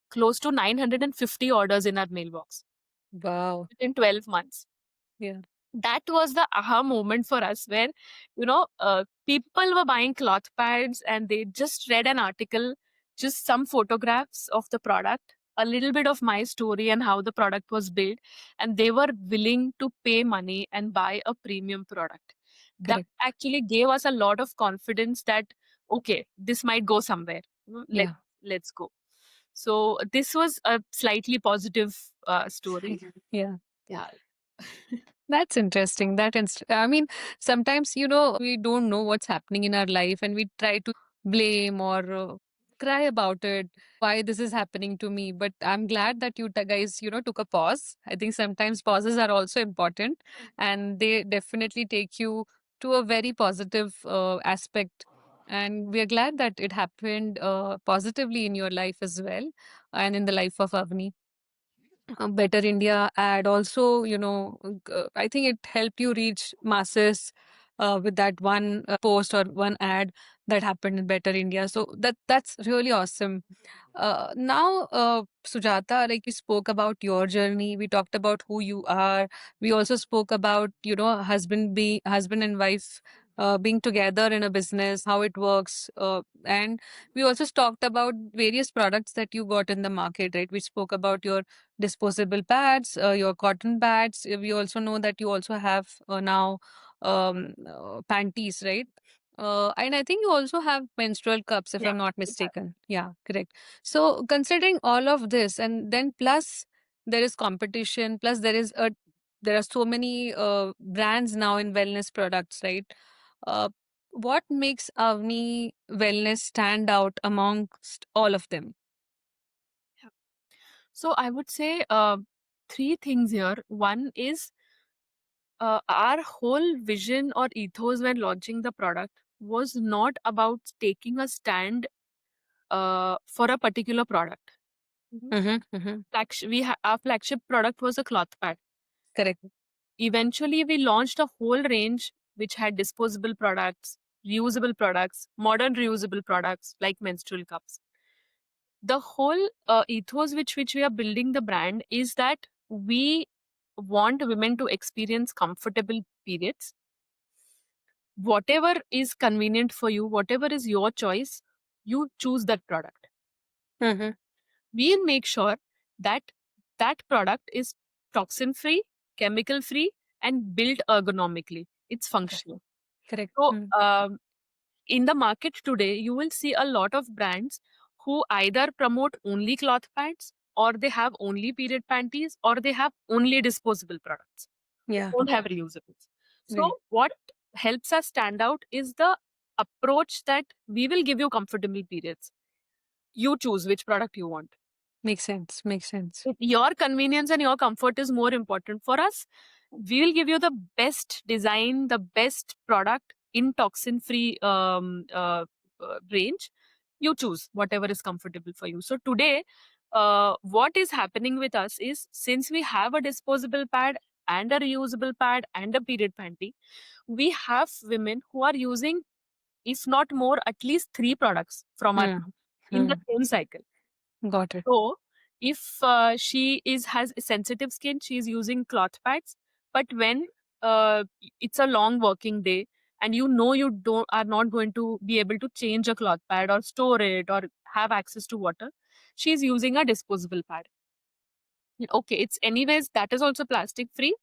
close to 950 orders in our mailbox Wow. within 12 months. Yeah. That was the aha moment for us where people were buying cloth pads and they just read an article, just some photographs of the product, a little bit of my story and how the product was built, and they were willing to pay money and buy a premium product. That Correct. actually gave us a lot of confidence that okay, this might go somewhere. Yeah. Let's go. So this was a slightly positive story. Yeah. Yeah. That's interesting. I mean, sometimes, we don't know what's happening in our life and we try to blame or cry about it, why this is happening to me. But I'm glad that you guys, took a pause. I think sometimes pauses are also important and they definitely take you to a very positive aspect. And we are glad that it happened positively in your life as well and in the life of Avni. Better India ad also, I think it helped you reach masses with that one post or one ad that happened in Better India. So that's really awesome. Now, Sujata, like we spoke about your journey, we talked about who you are. We also spoke about, husband and wife being together in a business, how it works, and we also talked about various products that you got in the market, right? We spoke about your disposable pads, your cotton pads. We also know that you also have now panties, right? And I think you also have menstrual cups, if Yeah. I'm not mistaken. Yeah, correct. So considering all of this, and then plus there is competition, plus there are so many brands now in wellness products, right? Uh, what makes Avni Wellness stand out amongst all of them? So I would say three things here. One is our whole vision or ethos when launching the product was not about taking a stand for a particular product. Mhm. Mm-hmm, mm-hmm. Our flagship product was a cloth pad. Correct. Eventually, we launched a whole range which had disposable products, reusable products, modern reusable products like menstrual cups. The whole ethos which we are building the brand is that we want women to experience comfortable periods. Whatever is convenient for you, whatever is your choice, you choose that product. Mm-hmm. We'll make sure that that product is toxin free, chemical free, and built ergonomically. It's functional. Correct. So Mm. in the market today, you will see a lot of brands who either promote only cloth pads, or they have only period panties, or they have only disposable products. They Yeah. don't have reusables. Right. So, what helps us stand out is the approach that we will give you comfortable periods. You choose which product you want. Makes sense. Makes sense. If your convenience and your comfort is more important for us, we will give you the best design, the best product in toxin free range. You choose whatever is comfortable for you. So today, what is happening with us is, since we have a disposable pad and a reusable pad and a period panty, we have women who are using, if not more, at least three products from our Mm. in the Mm. same cycle. Got it. So, if she is has sensitive skin, she is using cloth pads. But when it's a long working day, and you don't are not going to be able to change a cloth pad or store it or have access to water, she's using a disposable pad. Okay, it's anyways, that is also plastic free.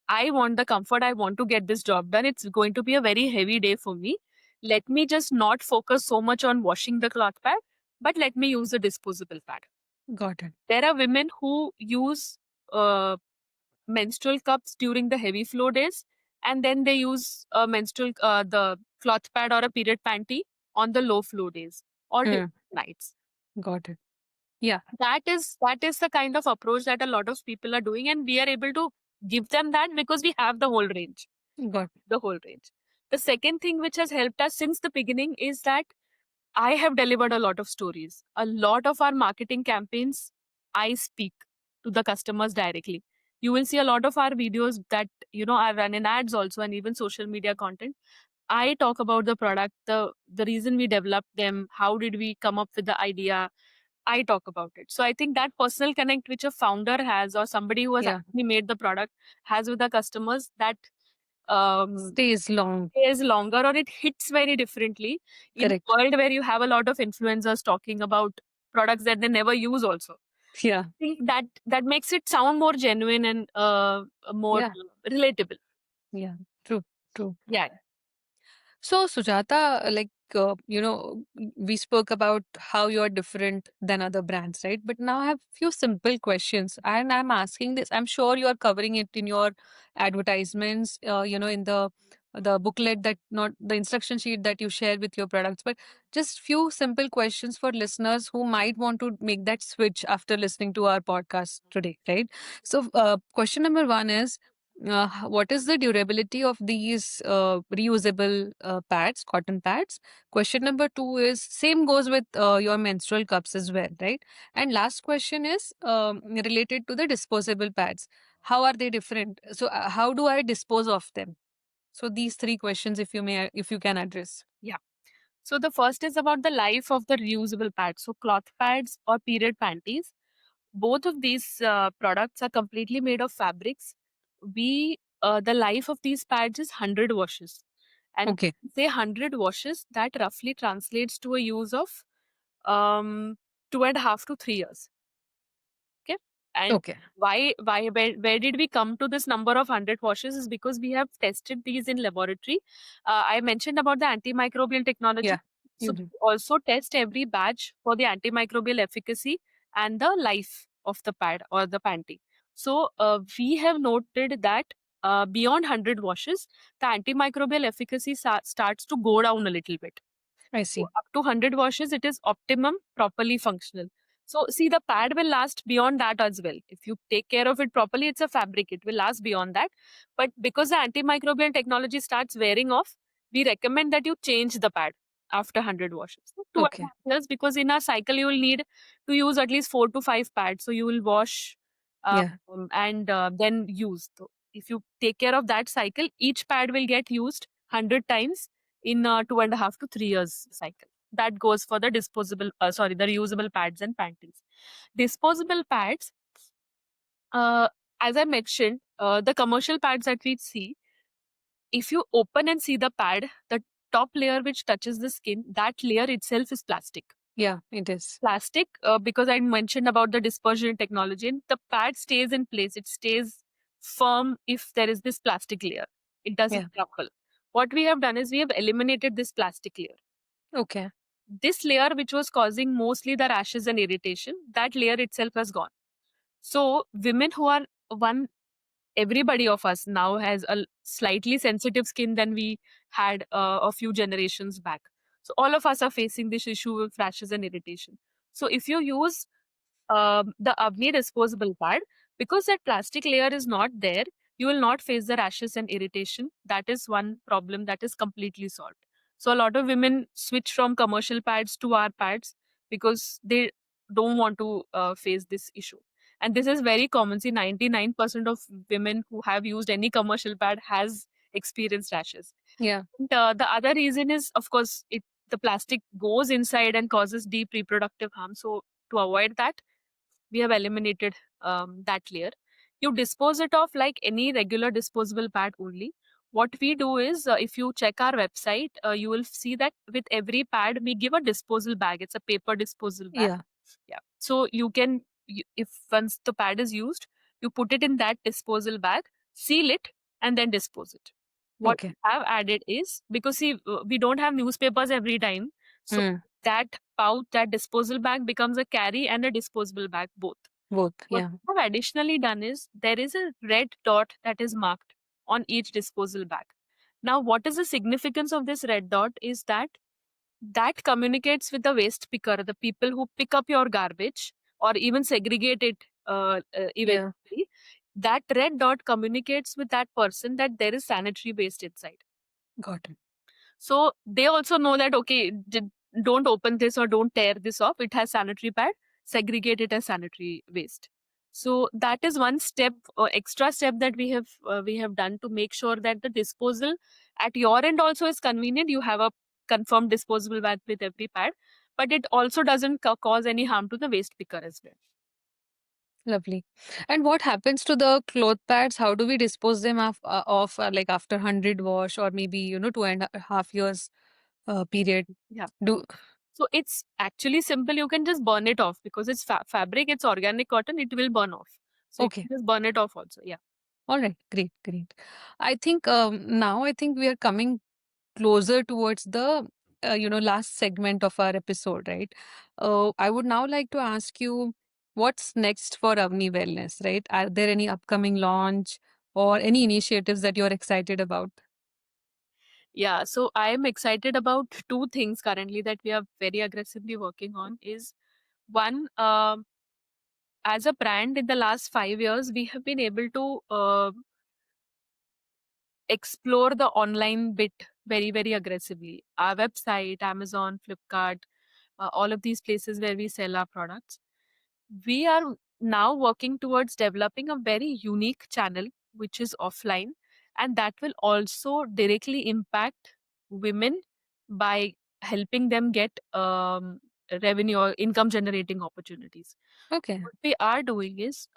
I want the comfort. I want to get this job done. It's going to be a very heavy day for me. Let me just not focus so much on washing the cloth pad, but let me use the disposable pad. Got it. There are women who use menstrual cups during the heavy flow days, and then they use a menstrual the cloth pad or a period panty on the low flow days or during Mm, nights. got it. Yeah, That is the kind of approach that a lot of people are doing, and we are able to give them that because we have the whole range. got it. The whole range. The second thing which has helped us since the beginning is that I have delivered a lot of stories. A lot of our marketing campaigns, I speak to the customers directly. You will see a lot of our videos that, I run in ads also, and even social media content. I talk about the product, the reason we developed them, how did we come up with the idea. I talk about it. So I think that personal connect which a founder has or somebody who has Yeah, actually made the product has with the customers, that um, stays long. is longer or it hits very differently in a Correct. world where you have a lot of influencers talking about products that they never use also. Yeah, I think that makes it sound more genuine and more yeah, relatable. yeah. True, true. Yeah. So, Sujata, we spoke about how you're different than other brands, right? But now I have few simple questions, and I'm asking this. I'm sure you are covering it in your advertisements, in the booklet, that not the instruction sheet that you share with your products, but just few simple questions for listeners who might want to make that switch after listening to our podcast today, right? So, question number one is, what is the durability of these reusable pads, cotton pads? Question number two is same goes with your menstrual cups as well, right? And last question is related to the disposable pads. How are they different? So, how do I dispose of them? So, these three questions, if you can address. Yeah. So the first is about the life of the reusable pads. So cloth pads or period panties, both of these products are completely made of fabrics. We The life of these pads is 100 washes, and Okay. say 100 washes, that roughly translates to a use of um 2.5 to 3 years. Okay. And Okay. where did we come to this number of 100 washes is because we have tested these in laboratory. I mentioned about the antimicrobial technology. Yeah. So You we do. also test every batch for the antimicrobial efficacy and the life of the pad or the panty. So we have noted that beyond 100 washes, the antimicrobial efficacy starts to go down a little bit. I So see. up to 100 washes, it is optimum, properly functional. So see, the pad will last beyond that as well. If you take care of it properly, it's a fabric. It will last beyond that. But because the antimicrobial technology starts wearing off, we recommend that you change the pad after 100 washes. So two and a Okay. half years, because in a cycle you will need to use at least 4 to 5 pads. So you will wash Yeah. and then use. So if you take care of that cycle, each pad will get used 100 times in 2.5 to 3 years cycle. That goes for the the reusable pads and panties. Disposable pads, uh, as I mentioned, the commercial pads that we see, if you open and see the pad, the top layer which touches the skin, that layer itself is plastic. Yeah. It is. Plastic, because I mentioned about the dispersion technology, and the pad stays in place. It stays firm if there is this plastic layer. It doesn't Yeah. crumple. What we have done is we have eliminated this plastic layer. Okay. This layer, which was causing mostly the rashes and irritation, that layer itself has gone. So women who are one everybody of us now has a slightly sensitive skin than we had a few generations back. So all of us are facing this issue with rashes and irritation. So if you use the Avni disposable pad, because that plastic layer is not there, you will not face the rashes and irritation. That is one problem that is completely solved. So a lot of women switch from commercial pads to our pads because they don't want to face this issue. And this is very common. See, 99% of women who have used any commercial pad has experienced rashes. Yeah. And, the other reason is, of course, the plastic goes inside and causes deep reproductive harm. So to avoid that, we have eliminated that layer. You dispose it off like any regular disposable pad only. What we do is, if you check our website, you will see that with every pad, we give a disposal bag. It's a paper disposal bag. Yeah. Yeah. So if once the pad is used, you put it in that disposal bag, seal it, and then dispose it. What Okay. we have added is, because see, we don't have newspapers every time. So Hmm. that pouch, that disposal bag becomes a carry and a disposable bag both. Both. What Yeah. we have additionally done is there is a red dot that is marked on each disposal bag. Now, what is the significance of this red dot is that that communicates with the waste picker, the people who pick up your garbage or even segregate it Yeah. eventually. That red dot communicates with that person that there is sanitary waste inside. Got it. So they also know that, okay, don't open this or don't tear this off. It has sanitary pad, segregate it as sanitary waste. So that is one step, extra step that we have done to make sure that the disposal at your end also is convenient. You have a confirmed disposable bag with every pad, but it also doesn't cause any harm to the waste picker as well. Lovely. And what happens to the cloth pads? How do we dispose them off like after 100 wash or maybe, 2.5 years period? Yeah. Do So it's actually simple. You can just burn it off because it's fabric, it's organic cotton, it will burn off. So you Okay. can just burn it off also. Yeah. All right. Great. Great. I think now I think we are coming closer towards the last segment of our episode, right? I would now like to ask you what's next for Avni Wellness, right? Are there any upcoming launch or any initiatives that you're excited about? Yeah, so I am excited about two things currently that we are very aggressively working on. Is one, as a brand in the last 5 years, we have been able to explore the online bit very, very aggressively. Our website, Amazon, Flipkart, all of these places where we sell our products. We are now working towards developing a very unique channel, which is offline, and that will also directly impact women by helping them get revenue or income generating opportunities. Okay. What we are doing is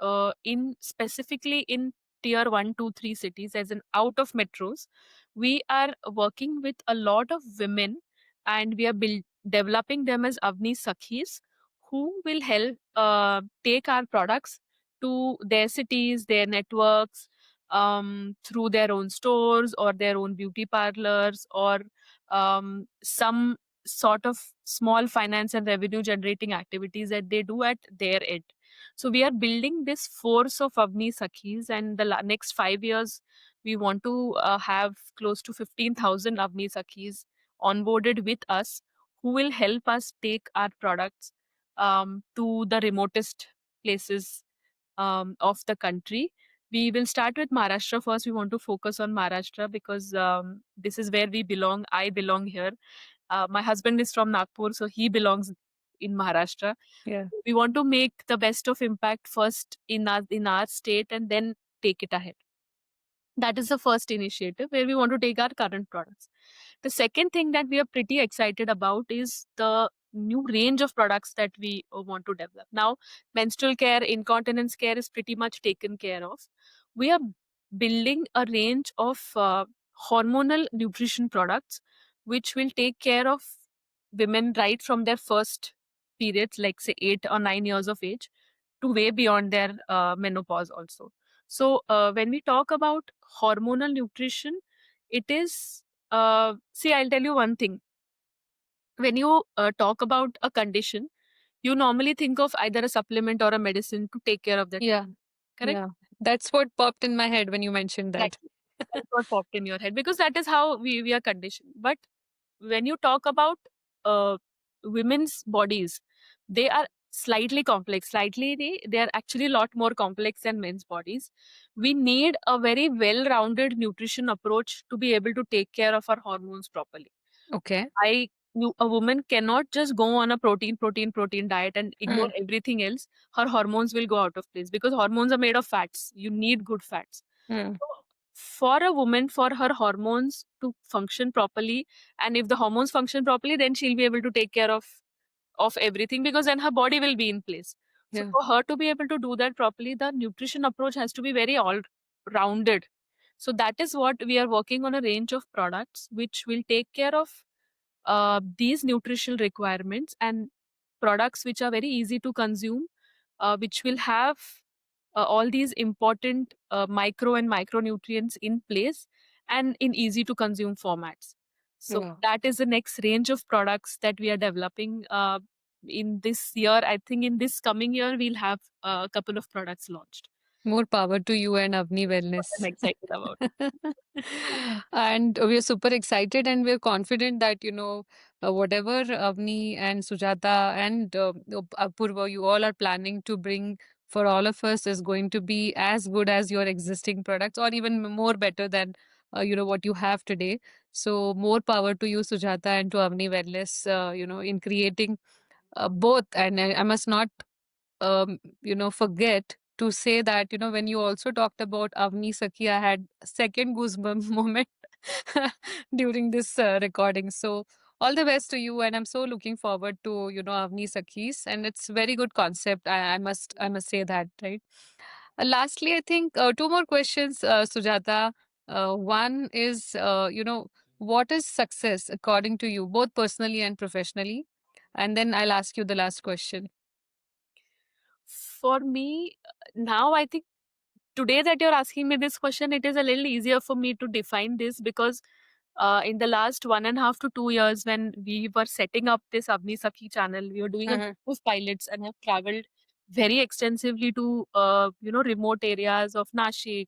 in specifically in tier 1, 2, 3 cities, as in out of metros, we are working with a lot of women, and we are developing them as Avni Sakhis, who will help take our products to their cities, their networks, through their own stores or their own beauty parlors, or some sort of small finance and revenue generating activities that they do at their end. So we are building this force of Avni Sakhis, and the next 5 years we want to have close to 15,000 Avni Sakhis onboarded with us, who will help us take our products to the remotest places of the country. We will start with Maharashtra first. We want to focus on Maharashtra because this is where we belong. I belong here. My husband is from Nagpur, so he belongs in Maharashtra. Yeah. We want to make the best of impact first in our state and then take it ahead. That is the first initiative where we want to take our current products. The second thing that we are pretty excited about is the new range of products that we want to develop. Now, menstrual care, incontinence care is pretty much taken care of. We are building a range of hormonal nutrition products which will take care of women right from their first periods, like say 8 or 9 years of age, to way beyond their menopause also. So, when we talk about hormonal nutrition, it is, see, I'll tell you one thing. When you talk about a condition, you normally think of either a supplement or a medicine to take care of that, Yeah. correct? Yeah. That's what popped in my head when you mentioned that. Exactly. That's what popped in your head because that is how we are conditioned. But when you talk about uh, women's bodies, they are slightly complex. They are actually a lot more complex than men's bodies. We need a very well rounded nutrition approach to be able to take care of our hormones properly. Okay. A woman cannot just go on a protein diet and ignore Mm. everything else. Her hormones will go out of place because hormones are made of fats. You need good fats. Mm. So, for a woman, for her hormones to function properly, and if the hormones function properly, then she'll be able to take care of everything because then her body will be in place. So Yeah. for her to be able to do that properly, the nutrition approach has to be very all rounded. So that is what we are working on, a range of products which will take care of these nutritional requirements, and products which are very easy to consume, which will have all these important micro and micronutrients in place and in easy to consume formats. So Yeah. that is the next range of products that we are developing. in this year, I think in this coming year, we'll have a couple of products launched. More power to you and Avni What I'm Wellness. excited about. And we are super excited and we're confident that, whatever Avni and Sujata and Apurva, you all are planning to bring for all of us is going to be as good as your existing products or even more better than, what you have today. So more power to you, Sujata, and to Avni Wellness, in creating both. And I must not forget to say that, when you also talked about Avni Sakhi, I had second goosebump moment during this recording. So all the best to you, and I'm so looking forward to Avni Sakhis, and it's very good concept. I must say that, right? Lastly, I think two more questions, Sujata. One is, what is success according to you, both personally and professionally? And then I'll ask you the last question. For me, now I think today that you're asking me this question, it is a little easier for me to define this because in the last 1.5 to 2 years, when we were setting up this Avni Sakhi channel, we were doing a lot of pilots and have traveled very extensively to remote areas of Nashik,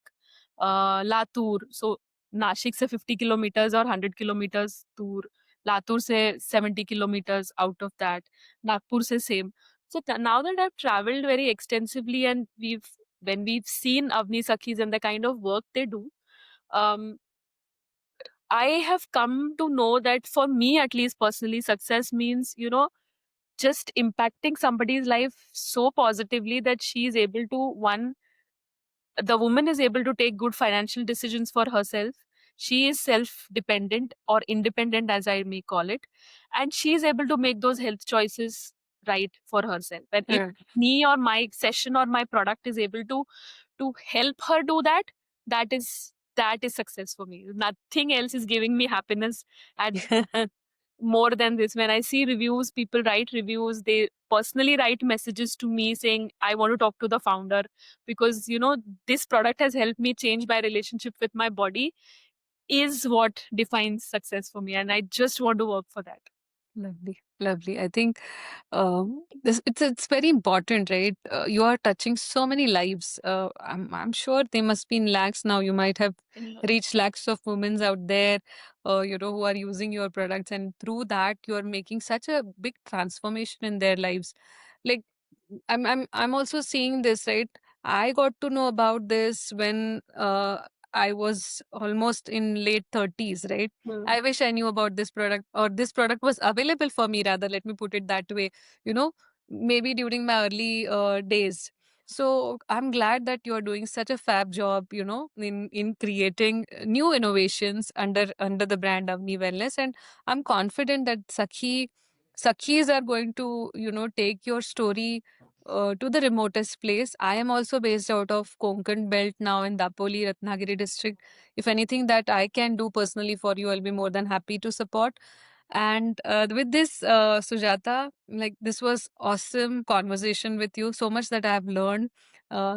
Latur. So Nashik se 50 kilometers or 100 kilometers दूर, Latur se 70 kilometers out of that, Nagpur se same. So now that I've traveled very extensively and when we've seen Avni Sakhis and the kind of work they do, um, I have come to know that for me, at least personally, success means, just impacting somebody's life so positively that she is able to, one, the woman is able to take good financial decisions for herself. She is self dependent or independent, as I may call it, and she is able to make those health choices right for herself. And if me or my session or my product is able to help her do that, that is success for me. Nothing else is giving me happiness at more than this. When I see reviews, people write reviews, they personally write messages to me saying, I want to talk to the founder because, this product has helped me change my relationship with my body, is what defines success for me. And I just want to work for that. Lovely, lovely. I think this it's very important, right? You are touching so many lives. I'm sure they must be in lakhs now. You might have reached lakhs of women out there, who are using your products, and through that, you are making such a big transformation in their lives. Like I'm also seeing this, right? I got to know about this when I was almost in late 30s, right? I wish I knew about this product, or this product was available for me, rather, let me put it that way, you know, maybe during my early days. So I'm glad that you're doing such a fab job, in creating new innovations under the brand Avni Wellness. And I'm confident that Sakhis are going to, take your story to the remotest place. I am also based out of Konkan belt now in Dapoli, Ratnagiri district. If anything that I can do personally for you, I'll be more than happy to support. And with this, Sujata, like, this was awesome conversation with you. So much that I have learned,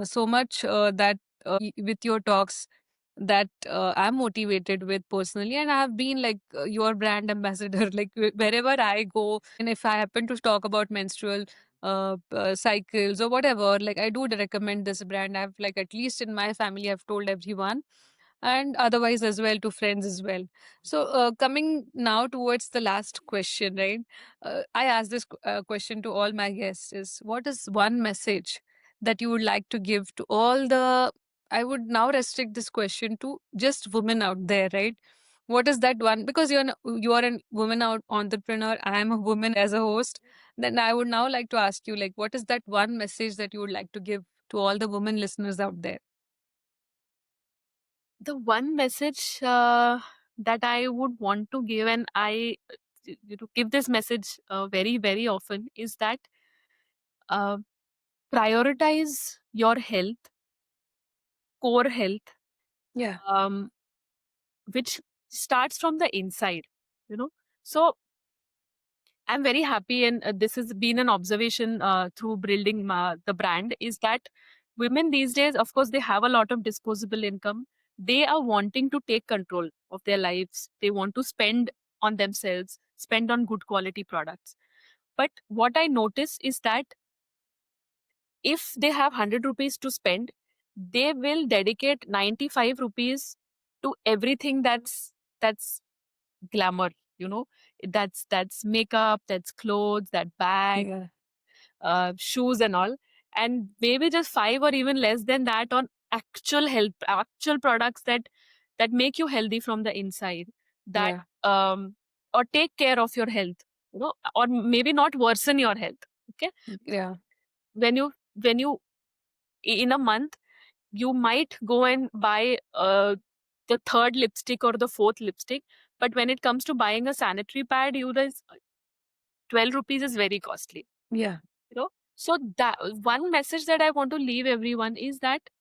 so much that with your talks that I'm motivated with personally, and I have been like your brand ambassador. Like wherever I go, and if I happen to talk about menstrual cycles or whatever, like I do recommend this brand. I've, like, at least in my family, I've told everyone, and otherwise as well, to friends as well. So coming now towards the last question, right? I ask this question to all my guests: is what is one message that you would like to give to all the, I would now restrict this question to just women out there, right? What is that one? Because you are a woman out entrepreneur. I am a woman as a host. Then I would now like to ask you, like, what is that one message that you would like to give to all the women listeners out there? The one message that I would want to give, and I give this message very, very often, is that uh, prioritize your health, core health, Yeah. um, which starts from the inside. You know, so I'm very happy, and this has been an observation through building the brand, is that women these days, of course, they have a lot of disposable income. They are wanting to take control of their lives. They want to spend on themselves, spend on good quality products. But what I notice is that if they have 100 rupees to spend, they will dedicate 95 rupees to everything that's glamour, you know. That's makeup, that's clothes, that bag, Yeah. shoes and all, and maybe just 5 or even less than that on actual health, actual products that make you healthy from the inside, that Yeah. or take care of your health, or maybe not worsen your health. Okay. Yeah. When you in a month you might go and buy the third lipstick or the fourth lipstick, but when it comes to buying a sanitary pad, 12 rupees is very costly, Yeah. you know. So that one message that I want to leave everyone is that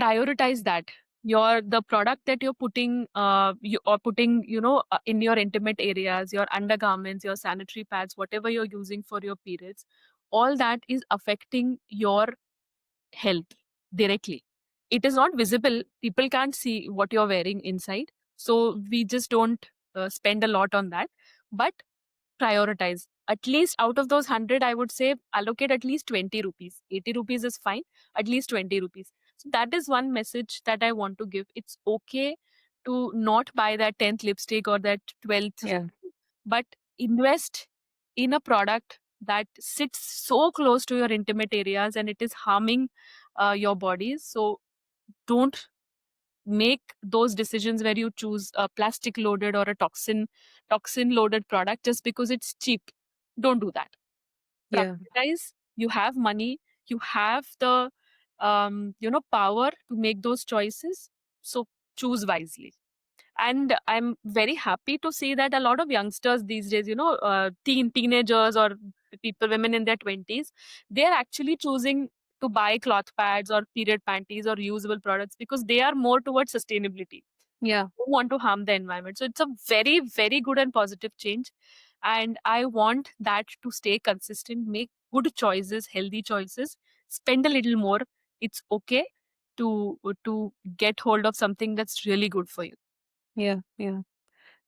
prioritize that your the product that you're putting you or putting, in your intimate areas, your undergarments, your sanitary pads, whatever you're using for your periods, all that is affecting your health directly. It is not visible. People can't see what you're wearing inside. So we just don't spend a lot on that. But prioritize. At least out of those 100, I would say allocate at least 20 rupees. 80 rupees is fine, at least 20 rupees. So that is one message that I want to give. It's okay to not buy that 10th lipstick or that 12th, Yeah. but invest in a product that sits so close to your intimate areas and it is harming your body. So don't make those decisions where you choose a plastic loaded or a toxin loaded product just because it's cheap. Don't do that. Yeah. Prioritize. You have money, you have the power to make those choices, so choose wisely. And I'm very happy to see that a lot of youngsters these days, teenagers or people, women in their 20s, they're actually choosing to buy cloth pads or period panties or reusable products because they are more towards sustainability, Yeah. don't want to harm the environment. So it's a very, very good and positive change. And I want that to stay consistent. Make good choices, healthy choices, spend a little more. It's okay to get hold of something that's really good for you. Yeah. Yeah.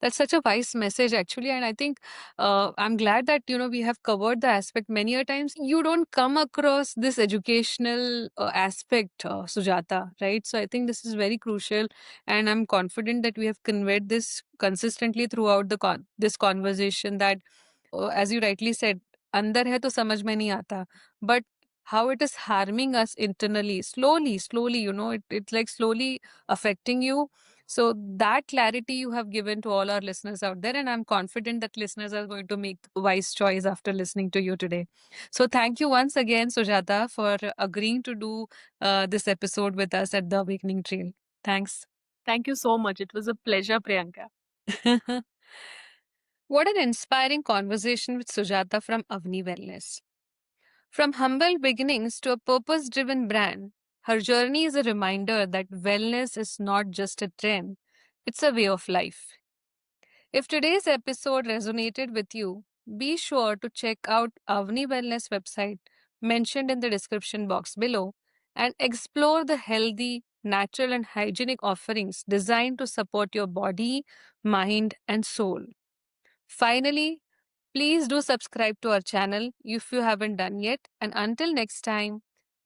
That's such a wise message, actually, and I think I'm glad that we have covered the aspect many a times. You don't come across this educational aspect, Sujata, right? So I think this is very crucial, and I'm confident that we have conveyed this consistently throughout this conversation. That, as you rightly said, अंदर है तो समझ में नहीं आता, but how it is harming us internally, slowly, it's like slowly affecting you. So that clarity you have given to all our listeners out there, and I'm confident that listeners are going to make wise choice after listening to you today. So thank you once again, Sujata, for agreeing to do this episode with us at the Awakening Trail. Thanks. Thank you so much. It was a pleasure, Priyanka. What an inspiring conversation with Sujata from Avni Wellness. From humble beginnings to a purpose driven brand, her journey is a reminder that wellness is not just a trend, it's a way of life. If today's episode resonated with you, be sure to check out Avni Wellness website mentioned in the description box below and explore the healthy, natural, and hygienic offerings designed to support your body, mind, and soul. Finally, please do subscribe to our channel if you haven't done yet. And until next time,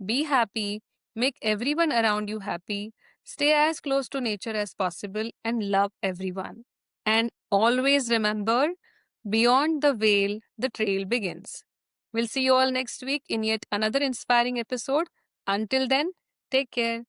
be happy, make everyone around you happy, stay as close to nature as possible, and love everyone. And always remember, beyond the veil, the trail begins. We'll see you all next week in yet another inspiring episode. Until then, take care.